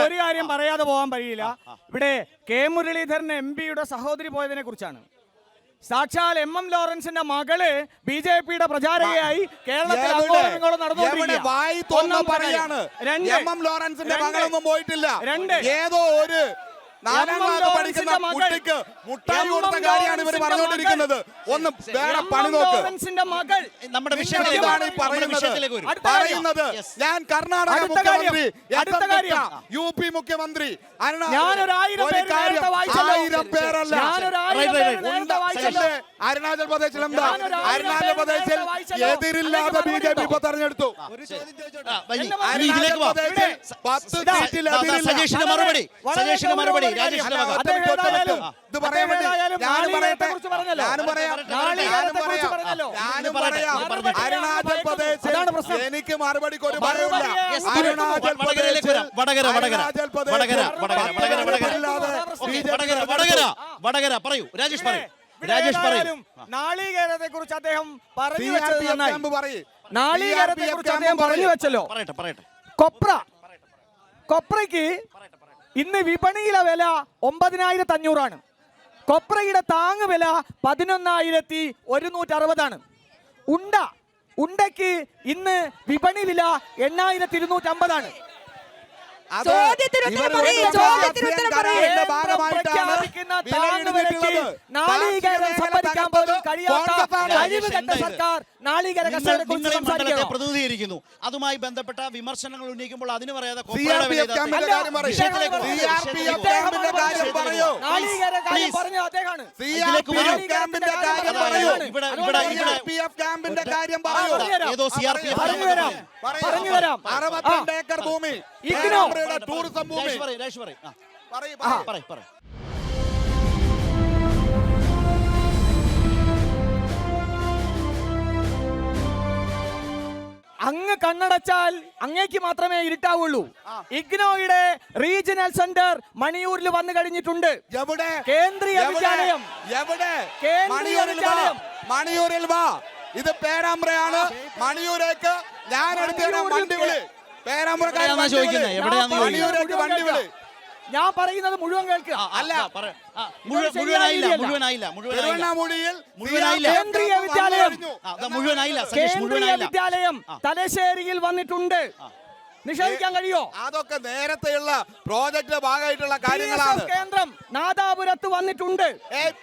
ഒരു കാര്യം പറയാതെ പോകാൻ കഴിയില്ല. ഇവിടെ K. മുരളീധരൻ MP-യുടെ സഹോദരി പോയതിനെ കുറിച്ചാണ്. സാക്ഷാൽ MM ലോറൻസിന്റെ മകള് BJP-യുടെ പ്രചാരകയായി കേരളത്തിൽ ഏതോ ഒരു 4ാം ക്ലാസ് പഠിക്കുന്ന കുട്ടിക്ക് മുട്ടായി കൊടുത്ത കാര്യമാണ് ഇവർ പറഞ്ഞുകൊണ്ടിരിക്കുന്നത്. ഒന്ന് വേറെ പണി നോക്ക്. നമ്മുടെ പറയുന്നത് ഞാൻ കർണാടക മുഖ്യമന്ത്രി, UP മുഖ്യമന്ത്രി, 1000 പേരല്ല. അരുണാചൽ പ്രദേശിൽ എന്താ? അരുണാചൽ പ്രദേശിൽ എതിരില്ലാതെ BJP ഇപ്പൊ തെരഞ്ഞെടുത്തു. മറുപടി അരുണാചൽ പ്രദേശിൽ എനിക്ക് മറുപടി ഒരു ഭയമില്ല. അരുണാചൽ പ്രദേശിൽ വടകര പറയൂ രാജേഷ്, പറയൂ. നാളികേരത്തെ കുറിച്ച് അദ്ദേഹം പറഞ്ഞു വെച്ചല്ലോ. കൊപ്രയ്ക്ക് ഇന്ന് വിപണിയിലെ വില 9500 കൊപ്രയുടെ താങ്ങ് വില 11,160. ഉണ്ടയ്ക്ക് ഇന്ന് വിപണി വില 8,250. പ്രതിനിധീകരിക്കുന്നു. അതുമായി ബന്ധപ്പെട്ട വിമർശനങ്ങൾ ഉന്നയിക്കുമ്പോൾ അതിന് പറയാതെ ഏതോ CRPF ഏക്കർ ഭൂമി ടൂറിസം ഭൂമി. അങ്ങ് കണ്ണടച്ചാൽ അങ്ങേക്ക് മാത്രമേ ഇരുട്ടാവുള്ളൂ. ഇഗ്നോയുടെ റീജിയണൽ സെന്റർ മണിയൂരിൽ വന്നു കഴിഞ്ഞിട്ടുണ്ട്. കേന്ദ്രീയ വിദ്യാലയം മണിയൂരിൽ വാ. ഇത് പേരാമ്പ്രയാണ്. മണിയൂരേക്ക് ഞാൻ എടുത്ത വണ്ടി വിളി. ഞാൻ പറയുന്നത് മുഴുവൻ കേൾക്കുക. കേന്ദ്രീയ വിദ്യാലയം തലശ്ശേരിയിൽ വന്നിട്ടുണ്ട്. നിഷേധിക്കാൻ കഴിയോ? അതൊക്കെ നേരത്തെയുള്ള പ്രോജക്റ്റ് ഭാഗമായിട്ടുള്ള കാര്യങ്ങളാണ്. കേന്ദ്രം നാദാപുരത്ത് വന്നിട്ടുണ്ട്.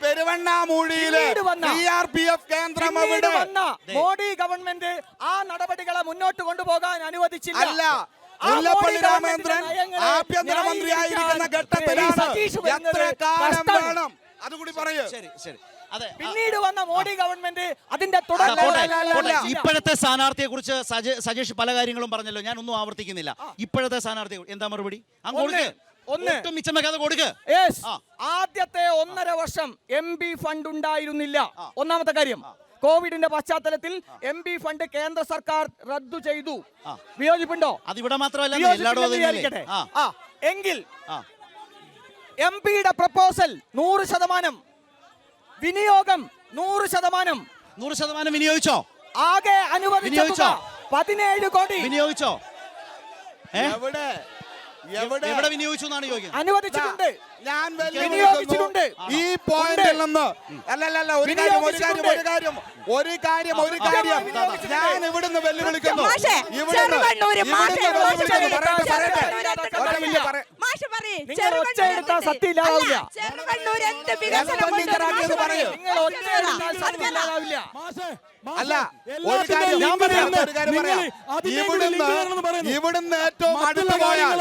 പെരുവണ്ണാമൂഴിയിലെ CRPF കേന്ദ്രം മോഡി ഗവൺമെന്റ് ആ നടപടികളെ മുന്നോട്ട് കൊണ്ടുപോകാൻ അനുവദിച്ചില്ല. മുല്ലപ്പള്ളി രാമചന്ദ്രൻ ആഭ്യന്തരമന്ത്രിയായിരിക്കുന്ന ഘട്ടത്തിലാണ് എത്ര കാലം വേണം അതുകൂടി പറയൂ. പിന്നീട് വന്ന മോഡി ഗവൺമെന്റ് അതിന്റെ ഇപ്പോഴത്തെ സ്ഥാനാർത്ഥിയെ കുറിച്ച് സജേഷ് പല കാര്യങ്ങളും പറഞ്ഞല്ലോ, ഞാൻ ഒന്നും ആവർത്തിക്കുന്നില്ല. ഇപ്പോഴത്തെ സ്ഥാനാർത്ഥി എന്താ മറുപടി? ആദ്യത്തെ 1.5 വർഷം MP ഫണ്ട് ഉണ്ടായിരുന്നില്ല. ഒന്നാമത്തെ കാര്യം, കോവിഡിന്റെ പശ്ചാത്തലത്തിൽ MP ഫണ്ട് കേന്ദ്ര സർക്കാർ റദ്ദു ചെയ്തു. വിയോജിപ്പുണ്ടോ? അതിവിടെ മാത്രമല്ല, എങ്കിൽ MP-യുടെ പ്രപ്പോസൽ 100%, വിനിയോഗം 100% വിനിയോഗിച്ചോ? ആകെ അനുവദിച്ച 17 കോടി വിനിയോഗിച്ചോ? എവിടെ വിനിയോഗിച്ചു എന്നാണ് ചോദിക്കുന്നത്. അനുവദിച്ചിട്ടുണ്ട്. ഞാൻ വിനിയോഗിച്ചിട്ടുണ്ട്. ഈ പോയിന്റിൽ നിന്ന് അല്ലല്ല ഒരു കാര്യം ഞാൻ ഇവിടുന്ന് വെല്ലുവിളിക്കുന്നു. അല്ല ഒരു കാര്യം ഇവിടുന്ന് ഏറ്റവും അടുത്ത് പോയാൽ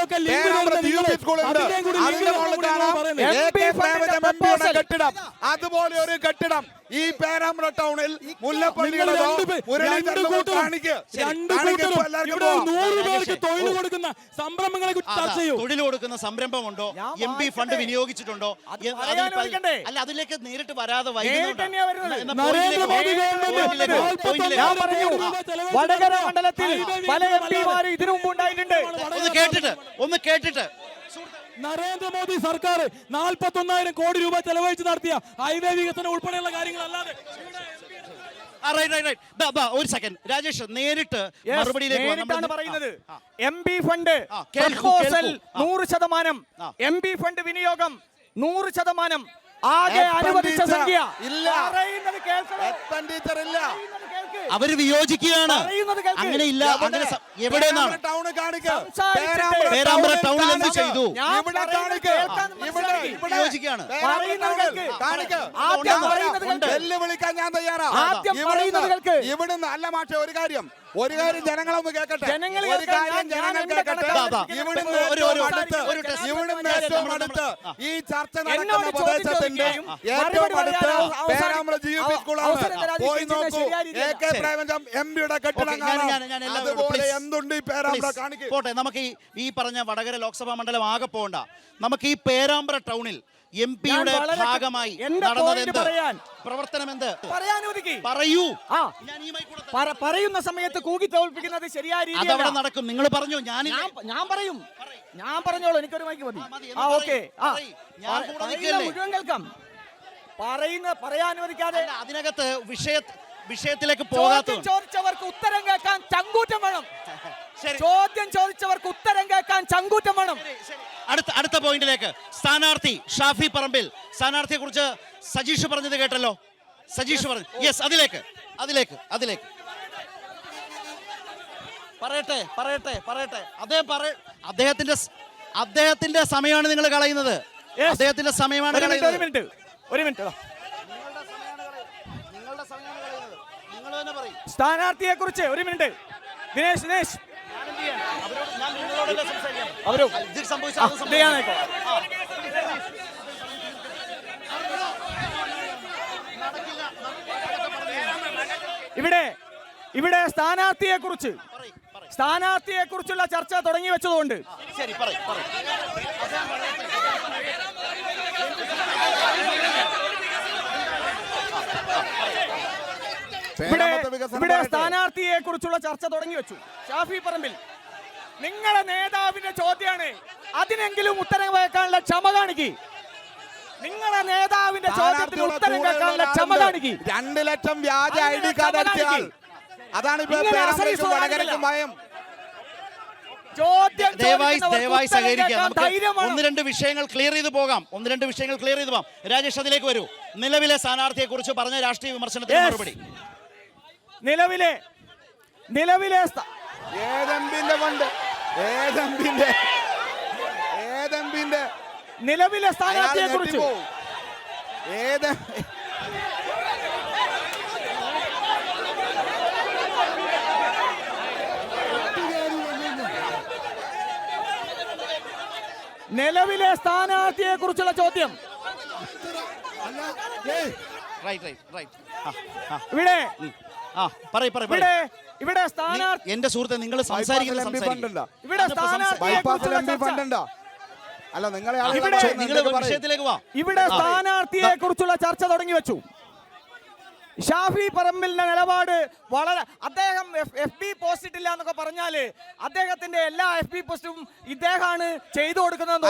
കെട്ടിടം, അതുപോലെ ഒരു കെട്ടിടം ഈ പേരാമ്പ്ര ടൗണിൽ മുല്ലപ്പള്ളിയുടെ തൊഴിൽ കൊടുക്കുന്ന സംരംഭമുണ്ടോ, MP ഫണ്ട് വിനിയോഗിച്ചിട്ടുണ്ടോ? അല്ല, അതിലേക്ക് നേരിട്ട് വരാതെ വടകര മണ്ഡലത്തിൽ പല MP-മാരും ഇതിനു മുമ്പ് ഉണ്ടായിട്ടുണ്ട്. ഒന്ന് കേട്ടിട്ട് നരേന്ദ്രമോദി സർക്കാർ 41,000 കോടി രൂപ ചെലവഴിച്ച് നടത്തിയ ഹൈവേ വികസനം ഉൾപ്പെടെയുള്ള കാര്യങ്ങളല്ലാതെ ഒരു സെക്കൻഡ് രാജേഷ്, നേരിട്ട് മറുപടിയിലേക്ക് പറയുന്നത്. MP fund proposal 100%, MP fund വിനിയോഗം 100%, ആകെ അനുവദിച്ച സംഖ്യ ഇല്ല, എക്സ്പെൻഡിച്ചർ ഇല്ല, അവര് വിയോജിക്കുകയാണ്. അങ്ങനെ ഇല്ല, അങ്ങനെ എവിടെയാണ് ടൗണ് പേരാമ്പ്ര ടൗണിൽ എന്ത് ചെയ്തു? വിയോജിക്കുകയാണ്. വെല്ലുവിളിക്കാൻ ഞാൻ തയ്യാറാ. ഇവിടുന്ന് അല്ല മാഷെ, ഒരു കാര്യം ജനങ്ങളൊന്ന് കേൾക്കട്ടെ. ഇവിടുന്ന് ഏറ്റവും അടുത്ത് ഈ ചർച്ച നടക്കുന്ന പ്രദേശത്തിന്റെ ഏറ്റവും അടുത്ത് പേരാമ്പ്ര GUP സ്കൂളാണ്. പോയി നോക്കൂ, AK പ്രേമചന്ദ്രൻ MP-യുടെ കെട്ടിടം അതുപോലെ എന്തുണ്ട് ഈ പേരാമ്പ്ര കാണിക്കും. പോട്ടെ, നമുക്ക് ഈ പറഞ്ഞ വടകര ലോക്സഭാ മണ്ഡലം ആകെ പോകണ്ട. നമുക്ക് ഈ പേരാമ്പ്ര ടൗണിൽ MP-യുടെ ഭാഗമായി പ്രവർത്തനം എന്ത് പറയൂ. പറയുന്ന സമയത്ത് കൂകി തോൽപ്പിക്കുന്നത് ശരിയായ രീതി നടക്കും. നിങ്ങൾ പറഞ്ഞു, ഞാൻ പറഞ്ഞോളൂ, എനിക്കൊരു മൈക്ക് മതി. ഓക്കെ, മുഴുവൻ കേൾക്കാം. പറയാനുവദിക്കാതെ അതിനകത്ത് വിഷയത്തിലേക്ക് പോകാത്ത ചോദിച്ചവർക്ക് ഉത്തരം കേൾക്കാൻ ചങ്കൂറ്റം വേണം. ചോദ്യം ചോദിച്ചവർക്ക് ഉത്തരം കേൾക്കാൻ ചങ്കൂറ്റം വേണം. അടുത്ത പോയിന്റിലേക്ക്, സ്ഥാനാർത്ഥി ഷാഫി പറമ്പിൽ, സ്ഥാനാർത്ഥിയെ കുറിച്ച് സജീഷ് പറഞ്ഞത് കേട്ടല്ലോ. സജീഷ് പറഞ്ഞു, യെസ്, അതിലേക്ക് പറയട്ടെ. അദ്ദേഹത്തിന്റെ സമയമാണ് നിങ്ങൾ കളയുന്നത്. അദ്ദേഹത്തിന്റെ സമയമാണ് കളയുന്നത്. ഒരു മിനിറ്റ്. സ്ഥാനാർത്ഥിയെ കുറിച്ച് ഒരു മിനിറ്റ്. ദിനേശ് ഇവിടെ സ്ഥാനാർത്ഥിയെ കുറിച്ചുള്ള ചർച്ച തുടങ്ങി വെച്ചതുകൊണ്ട് ഇവിടെ സ്ഥാനാർത്ഥിയെ കുറിച്ചുള്ള ചർച്ച തുടങ്ങി വെച്ചു. ഷാഫി പറമ്പിൽ, നിങ്ങളുടെ നേതാവിന്റെ ചോദ്യമാണ്, അതിനെങ്കിലും ഉത്തരം കേൾക്കാനുള്ള ക്ഷമ കാണിക്ക്. നിങ്ങളുടെ നേതാവിന്റെ ചോദ്യത്തിന് ഉത്തരം കേൾക്കാനുള്ള ക്ഷമ കാണിക്ക്. 2 ലക്ഷം വ്യാജ ID കാർഡ് അടിച്ചാൽ അതാണ് ദയവായി സഹകരിക്കാം. ഒന്ന് രണ്ട് വിഷയങ്ങൾ ക്ലിയർ ചെയ്ത് പോകാം. രാജേഷ്, അതിലേക്ക് വരൂ. നിലവിലെ സ്ഥാനാർത്ഥിയെ കുറിച്ച് പറഞ്ഞ രാഷ്ട്രീയ വിമർശനത്തിന് മറുപടി. നിലവിലെ സ്ഥാനാർത്ഥിയെ കുറിച്ച് ചോദ്യം. ഇവിടെ സ്ഥാനാർത്ഥി, എന്റെ സുഹൃത്തെ, നിങ്ങൾ സംസാരിക്കുന്നത് ഇവിടെ സ്ഥാനാർത്ഥിയെ കുറിച്ചുള്ള ചർച്ച തുടങ്ങി വെച്ചു. ഷാഫി പറമ്പിലിന്റെ നിലപാട് വളരെ, അദ്ദേഹം FB പോസ്റ്റ് ഇട്ടില്ല എന്നൊക്കെ പറഞ്ഞാല് അദ്ദേഹത്തിന്റെ എല്ലാ FB പോസ്റ്റും ഇദ്ദേഹമാണ് ചെയ്തു കൊടുക്കുന്നത്.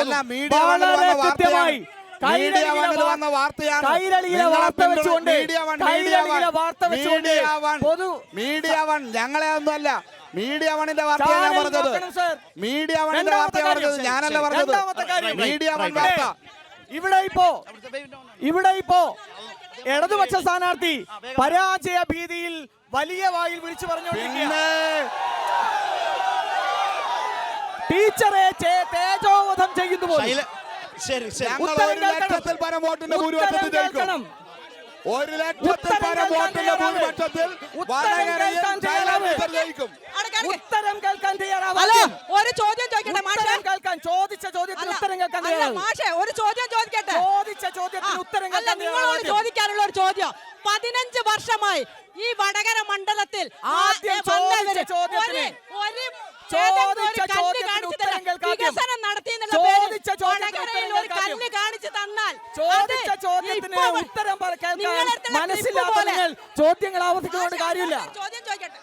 വളരെ കൃത്യമായി കൈരളിയിലെ വാർത്ത വെച്ചുകൊണ്ട് മീഡിയ വൺ ഞങ്ങളെ ഒന്നുമല്ല, മീഡിയ വണ്ണിന്റെ വാർത്തയാണ് പറഞ്ഞത്. മീഡിയ വണ്ണിന്റെ വാർത്തയാണ് പറഞ്ഞത്, ഞാനല്ല പറഞ്ഞത്. മീഡിയ വൺ വാർത്ത ഇവിടെ ഇപ്പോ ഇടതുപക്ഷ സ്ഥാനാർത്ഥി പരാജയ ഭീതിയിൽ വലിയ വായിൽ വിളിച്ചു പറഞ്ഞുകൊണ്ടിരിക്കുകയാണ്. ടീച്ചറെ തേജോവധം ചെയ്യുന്നു പോലും. ശരി ശരി ഞങ്ങൾ 1,00,000-ൽ പരം വോട്ടിന്റെ ഭൂരിപക്ഷത്തിൽ ജയിക്കും. 1,00,000-ൽ പരം വോട്ടിന്റെ ഭൂരിപക്ഷത്തിൽ വടകരയിൽ ജയിക്കും. ഉത്തരം കേൾക്കാൻ ഹലോ, ഒരു ചോദ്യം ചോദിക്കട്ടെ മാഷേ? ചോദിച്ച ചോദ്യത്തിന് ഉത്തരം കേൾക്കാൻ അല്ല മാഷേ, ഒരു ചോദ്യം ചോദിക്കട്ടെ? ചോദിച്ച ചോദ്യത്തിന് ഉത്തരം അല്ല, നിങ്ങളോട് ചോദിക്കാനുള്ള ഒരു ചോദ്യം. 15 വർഷമായി ഈ വടകര മണ്ഡലത്തിൽ ആദ്യം ചോദിച്ച ചോദ്യത്തിന് വികസനം നടത്തി ഒരു കല്ല് കാണിച്ചു തന്നാൽ മനസ്സിലാത്ത ചോദ്യങ്ങൾ ആവർത്തിക്കുന്നതുകൊണ്ട് കാര്യമില്ല. ചോദ്യം ചോദിക്കട്ടെ?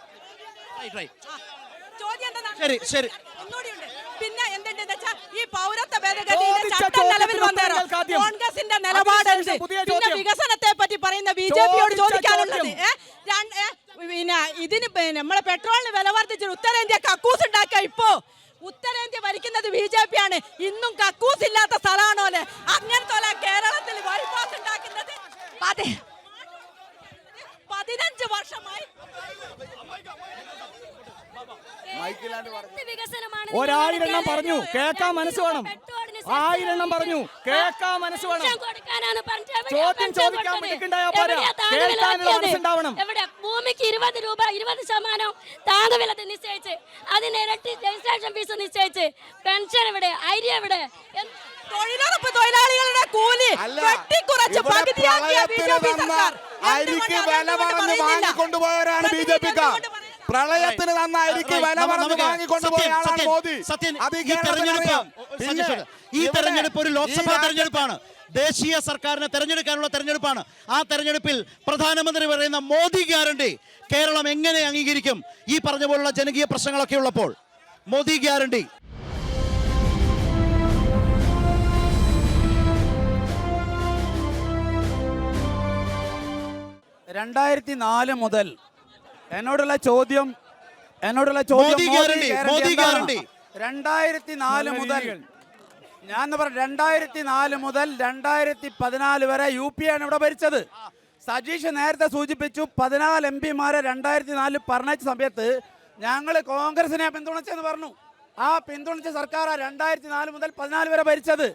ചോദ്യം എന്താ? ശരി ശരി ഒന്നുകൂടിയുണ്ട്. പിന്നെ എന്തുണ്ടെന്ന് വെച്ചാൽ ഈ പൗരത്വ ഭേദഗതിയുടെ ചട്ടം നിലവിൽ വന്നേരം കോൺഗ്രസിന്റെ നിലപാടുണ്ട്. പിന്നെ വികസനത്തെ പറ്റി പറയുന്ന BJP-യോട് ചോദിക്കാനുള്ളത് പിന്നെ ഇതിന് നമ്മളെ പെട്രോളിന് വില വർദ്ധിച്ചിട്ട് ഉത്തരേന്ത്യ കക്കൂസ് ഉണ്ടാക്കുക. ഇപ്പോ ഉത്തരേന്ത്യ ഭരിക്കുന്നത് BJP ആണ്. ഇന്നും കക്കൂസ് ഇല്ലാത്ത സ്ഥലമാണോ അങ്ങനത്തെ കേരളത്തിൽ ബൈപ്പാസ് ഉണ്ടാക്കുന്നത്? 15 വർഷമായി ഒരായിരം പറഞ്ഞു കേൾക്കാൻ മനസ്സ് വേണം. 1000 പറഞ്ഞു കേൾക്കാൻ മനസ്സ് വേണം. ചോദ്യം ചോദിക്കാൻ വേണ്ടിണ്ടായാ പോരാ, കേൾക്കാനുള്ള മനസ്സുണ്ടാവണം. ഭൂമിക്ക് 20 രൂപ 20% താങ്ങുവില നിശ്ചയിച്ച് അതിന് ഇരട്ടി രജിസ്ട്രേഷൻ ഫീസ് നിശ്ചയിച്ച് പെൻഷൻ എവിടെ, അരി എവിടെ? തൊഴിലുറപ്പ് തൊഴിലാളികളുടെ കൂലി വെട്ടിക്കുറച്ച് പകുതിയാക്കിയ BJP സർക്കാർ അരിക്ക് വില പറഞ്ഞ് വാങ്ങിക്കൊണ്ടുപോയവരാണ് BJP-ക്കാർ. പ്രളയത്തിന് നന്നായിരിക്കും വില പറഞ്ഞ് വാങ്ങിക്കൊണ്ടുപോയാണ് മോദി. ഈ തെരഞ്ഞെടുപ്പ് ഒരു ലോക്സഭാ തെരഞ്ഞെടുപ്പാണ്. ദേശീയ സർക്കാരിനെ തെരഞ്ഞെടുക്കാനുള്ള തെരഞ്ഞെടുപ്പാണ്. ആ തെരഞ്ഞെടുപ്പിൽ പ്രധാനമന്ത്രി പറയുന്ന മോദി ഗ്യാരണ്ടി കേരളം എങ്ങനെ അംഗീകരിക്കും? ഈ പറഞ്ഞ പോലുള്ള ജനകീയ പ്രശ്നങ്ങളൊക്കെ ഉള്ളപ്പോൾ മോദി ഗ്യാരണ്ടി. മുതൽ എന്നോടുള്ള ചോദ്യം മോദി ഗ്യാരണ്ടി 2004 മുതൽ ഞാൻ 2004 മുതൽ 2014 വരെ UP ആണ് ഇവിടെ ഭരിച്ചത്. സജീഷ് നേരത്തെ സൂചിപ്പിച്ചു 14 MP-മാരെ 2004 പറഞ്ഞ സമയത്ത് ഞങ്ങൾ കോൺഗ്രസിനെ പിന്തുണച്ചെന്ന് പറഞ്ഞു. ആ പിന്തുണച്ച സർക്കാർ 2004 മുതൽ 14 വരെ ഭരിച്ചത്.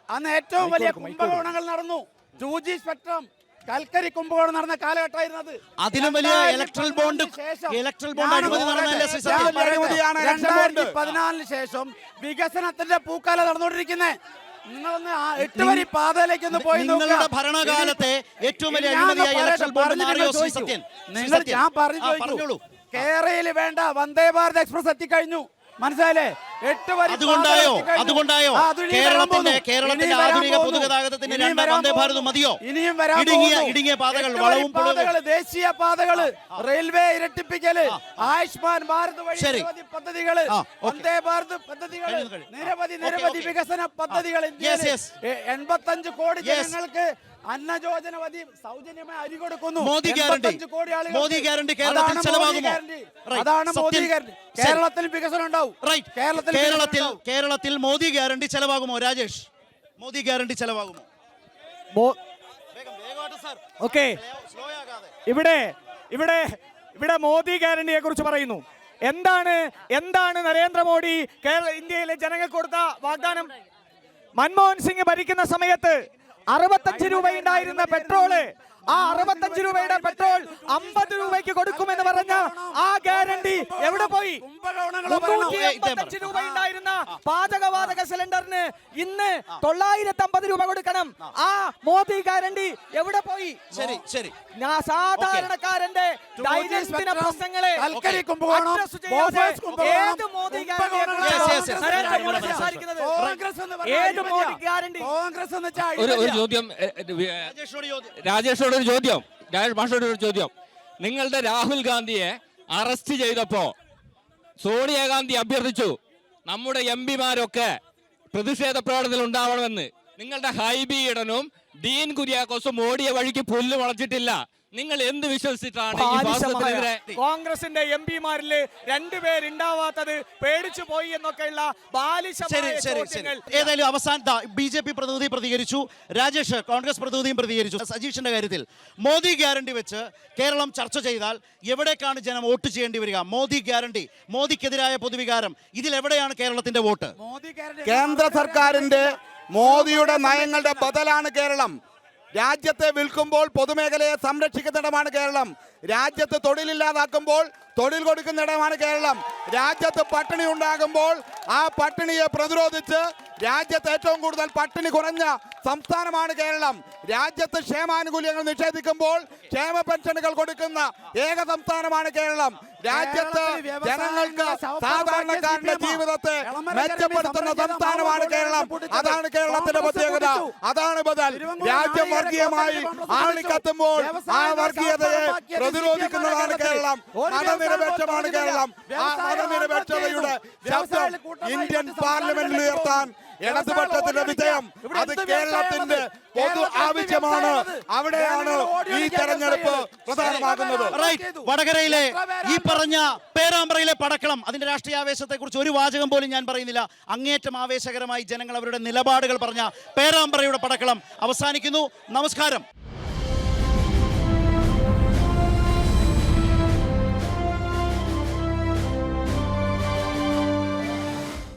അന്ന് ഏറ്റവും വലിയ കുംഭകോണങ്ങൾ നടന്നു. 2G സ്പെക്ട്രം കൽക്കരി കുംഭകോണം നടന്ന കാലഘട്ടമായിരുന്നത്. അതിലും വലിയ ഇലക്ട്രൽ ബോണ്ട് അഴിമതി നടന്നതല്ലേ ശ്രീ സത്യം? 2014 ശേഷം വികസനത്തിന്റെ പൂക്കാല നടന്നുകൊണ്ടിരിക്കുന്നത്. നിങ്ങളൊന്ന് 8 വരി പാതയിലേക്ക് ഒന്ന് പോയി നിങ്ങളുടെ ഭരണകാലത്തെ ഏറ്റവും വലിയ അഴിമതിയായ ഇലക്ട്രൽ ബോണ്ട് മാറിയോ ശ്രീ സത്യൻ? ഞാൻ പറഞ്ഞു കേരളയിൽ വേണ്ട വന്ദേ ഭാരത് എക്സ്പ്രസ് എത്തിക്കഴിഞ്ഞു. മനസ്സിലായില്ലേ? 8 വരി അതുകൊണ്ടായോ കേരളത്തിന്റെ ആധുനിക പൊതുഗതാഗതത്തിന് 2 വന്ദേ ഭാരത് മതിയോ? ഇനിയും ഇടുങ്ങിയ പാതകൾ, വളവും പാതകൾ, ദേശീയ പാതകള്, റെയിൽവേ ഇരട്ടിപ്പിക്കല്, ആയുഷ്മാൻ ഭാരത് വഴി നിരവധി പദ്ധതികള്, വന്ദേ ഭാരത് പദ്ധതികൾ, നിരവധി വികസന പദ്ധതികൾ. 85 കോടി ജനങ്ങൾക്ക് അന്നയോജന വഴി സൗജന്യമായി അരി കൊടുക്കുന്നു. മോദി ഗ്യാരണ്ടി കേരളത്തിൽ ചെലവാകുമോ? അതാണ് മോദി ഗ്യാരണ്ടി. കേരളത്തിൽ വികസനം ഉണ്ടാവും. കേരളത്തിൽ മോദി ഗ്യാരണ്ടി ചെലവാകുമോ? രാജേഷ്, മോദി ഗ്യാരണ്ടി ചെലവാകുമോ? ഓക്കെ, ഇവിടെ മോദി ഗ്യാരണ്ടിയെ കുറിച്ച് പറയുന്നു. എന്താണ് നരേന്ദ്രമോദി ഇന്ത്യയിലെ ജനങ്ങൾക്ക് കൊടുത്ത വാഗ്ദാനം? മൻമോഹൻ സിംഗ് ഭരിക്കുന്ന സമയത്ത് 65 രൂപയുണ്ടായിരുന്ന പെട്രോള്, ആ 65 രൂപയുടെ പെട്രോൾ 50 രൂപയ്ക്ക് കൊടുക്കുമെന്ന് പറഞ്ഞ ആ ഗ്യാരണ്ടി എവിടെ പോയി? 385 രൂപയുണ്ടായിരുന്ന പാചകവാതക സിലിണ്ടറിന് ഇന്ന് 950 രൂപ കൊടുക്കണം. ആ മോദി ഗ്യാരണ്ടി എവിടെ പോയി? ശരി സാധാരണക്കാരന്റെ ദൈനംദിന പ്രശ്നങ്ങളെ ഏത് മോദി ഗ്യാരണ്ടി? ഒരു ചോദ്യം രാജേഷോട്, രാജേഷ് മാഷോട് ഒരു ചോദ്യം. നിങ്ങളുടെ രാഹുൽ ഗാന്ധിയെ അറസ്റ്റ് ചെയ്തപ്പോ സോണിയാഗാന്ധി അഭ്യർത്ഥിച്ചു നമ്മുടെ MP-മാരൊക്കെ പ്രതിഷേധ പ്രകടനത്തിൽ ഉണ്ടാവണമെന്ന്. നിങ്ങളുടെ ഹൈബി ഈഡനും ഡീൻ കുര്യാക്കോസും ഓടിയ വഴിക്ക് പുല്ല് മുളച്ചിട്ടില്ല. നിങ്ങൾ എന്ത് വിശ്വസിച്ചിട്ടാണ് ഈ ഫാസിസത്തിനെതിരെ കോൺഗ്രസിന്റെ എംപിമാരില് രണ്ടുപേരുണ്ടാവാത്തത് പേടിച്ചു പോയി എന്നൊക്കെയുള്ള ബാലിശമായ ചോദ്യങ്ങൾ. ഏതായാലും അവസാന BJP പ്രതിനിധി പ്രതികരിച്ചു, രാജേഷ് കോൺഗ്രസ് പ്രതിനിധിയും പ്രതികരിച്ചു. സജീഷിന്റെ കാര്യത്തിൽ മോദി ഗ്യാരണ്ടി വെച്ച് കേരളം ചർച്ച ചെയ്താൽ എവിടേക്കാണ് ജനം വോട്ട് ചെയ്യേണ്ടി വരിക? മോദി ഗ്യാരണ്ടി, മോദിക്കെതിരായ പൊതുവികാരം, ഇതിലെവിടെയാണ് കേരളത്തിന്റെ വോട്ട്? കേന്ദ്ര സർക്കാരിന്റെ മോദിയുടെ നയങ്ങളുടെ ബദലാണ് കേരളം. രാജ്യത്തെ വിൽക്കുമ്പോൾ പൊതുമേഖലയെ സംരക്ഷിക്കുന്നിടമാണ് കേരളം. രാജ്യത്ത് തൊഴിലില്ലാതാക്കുമ്പോൾ തൊഴിൽ കൊടുക്കുന്നിടമാണ് കേരളം. രാജ്യത്ത് പട്ടിണി ഉണ്ടാകുമ്പോൾ ആ പട്ടിണിയെ പ്രതിരോധിച്ച് രാജ്യത്ത് ഏറ്റവും കൂടുതൽ പട്ടിണി കുറഞ്ഞ സംസ്ഥാനമാണ് കേരളം. രാജ്യത്ത് ക്ഷേമാനുകൂല്യങ്ങൾ നിഷേധിക്കുമ്പോൾ ക്ഷേമ പെൻഷനുകൾ കൊടുക്കുന്ന ഏക സംസ്ഥാനമാണ് കേരളം. രാജ്യത്ത് ജനങ്ങൾക്ക് സാധാരണക്കാരന്റെ ജീവിതത്തെ മെച്ചപ്പെടുത്തുന്ന സംസ്ഥാനമാണ് കേരളം. അതാണ് കേരളത്തിന്റെ പ്രത്യേകത, അതാണ് ബദൽ. രാജ്യം വർഗീയമായി ആളിക്കത്തുമ്പോൾ ആ വർഗീയതയെ പ്രതിരോധിക്കുന്നതാണ് കേരളം. മതനിരപേക്ഷമാണ് കേരളം. ആ മതനിരപേക്ഷതയുടെ ശബ്ദം ഇന്ത്യൻ പാർലമെന്റിൽ ഉയർത്താൻ ഇടതുപക്ഷത്തിന്റെ വിജയം അത് കേരളത്തിന്റെ പൊതു ആവശ്യമാണ്. അവിടെയാണ് ഈ തെരഞ്ഞെടുപ്പ് പ്രധാനമാകുന്നത്. വടകരയിലെ ഈ പറഞ്ഞ പേരാമ്പ്രയിലെ പടക്കളം, അതിന്റെ രാഷ്ട്രീയ ആവേശത്തെ കുറിച്ച് ഒരു വാചകം പോലും ഞാൻ പറയുന്നില്ല. അങ്ങേറ്റം ആവേശകരമായി ജനങ്ങൾ അവരുടെ നിലപാടുകൾ പറഞ്ഞ പേരാമ്പ്രയുടെ പടക്കളം അവസാനിക്കുന്നു. നമസ്കാരം.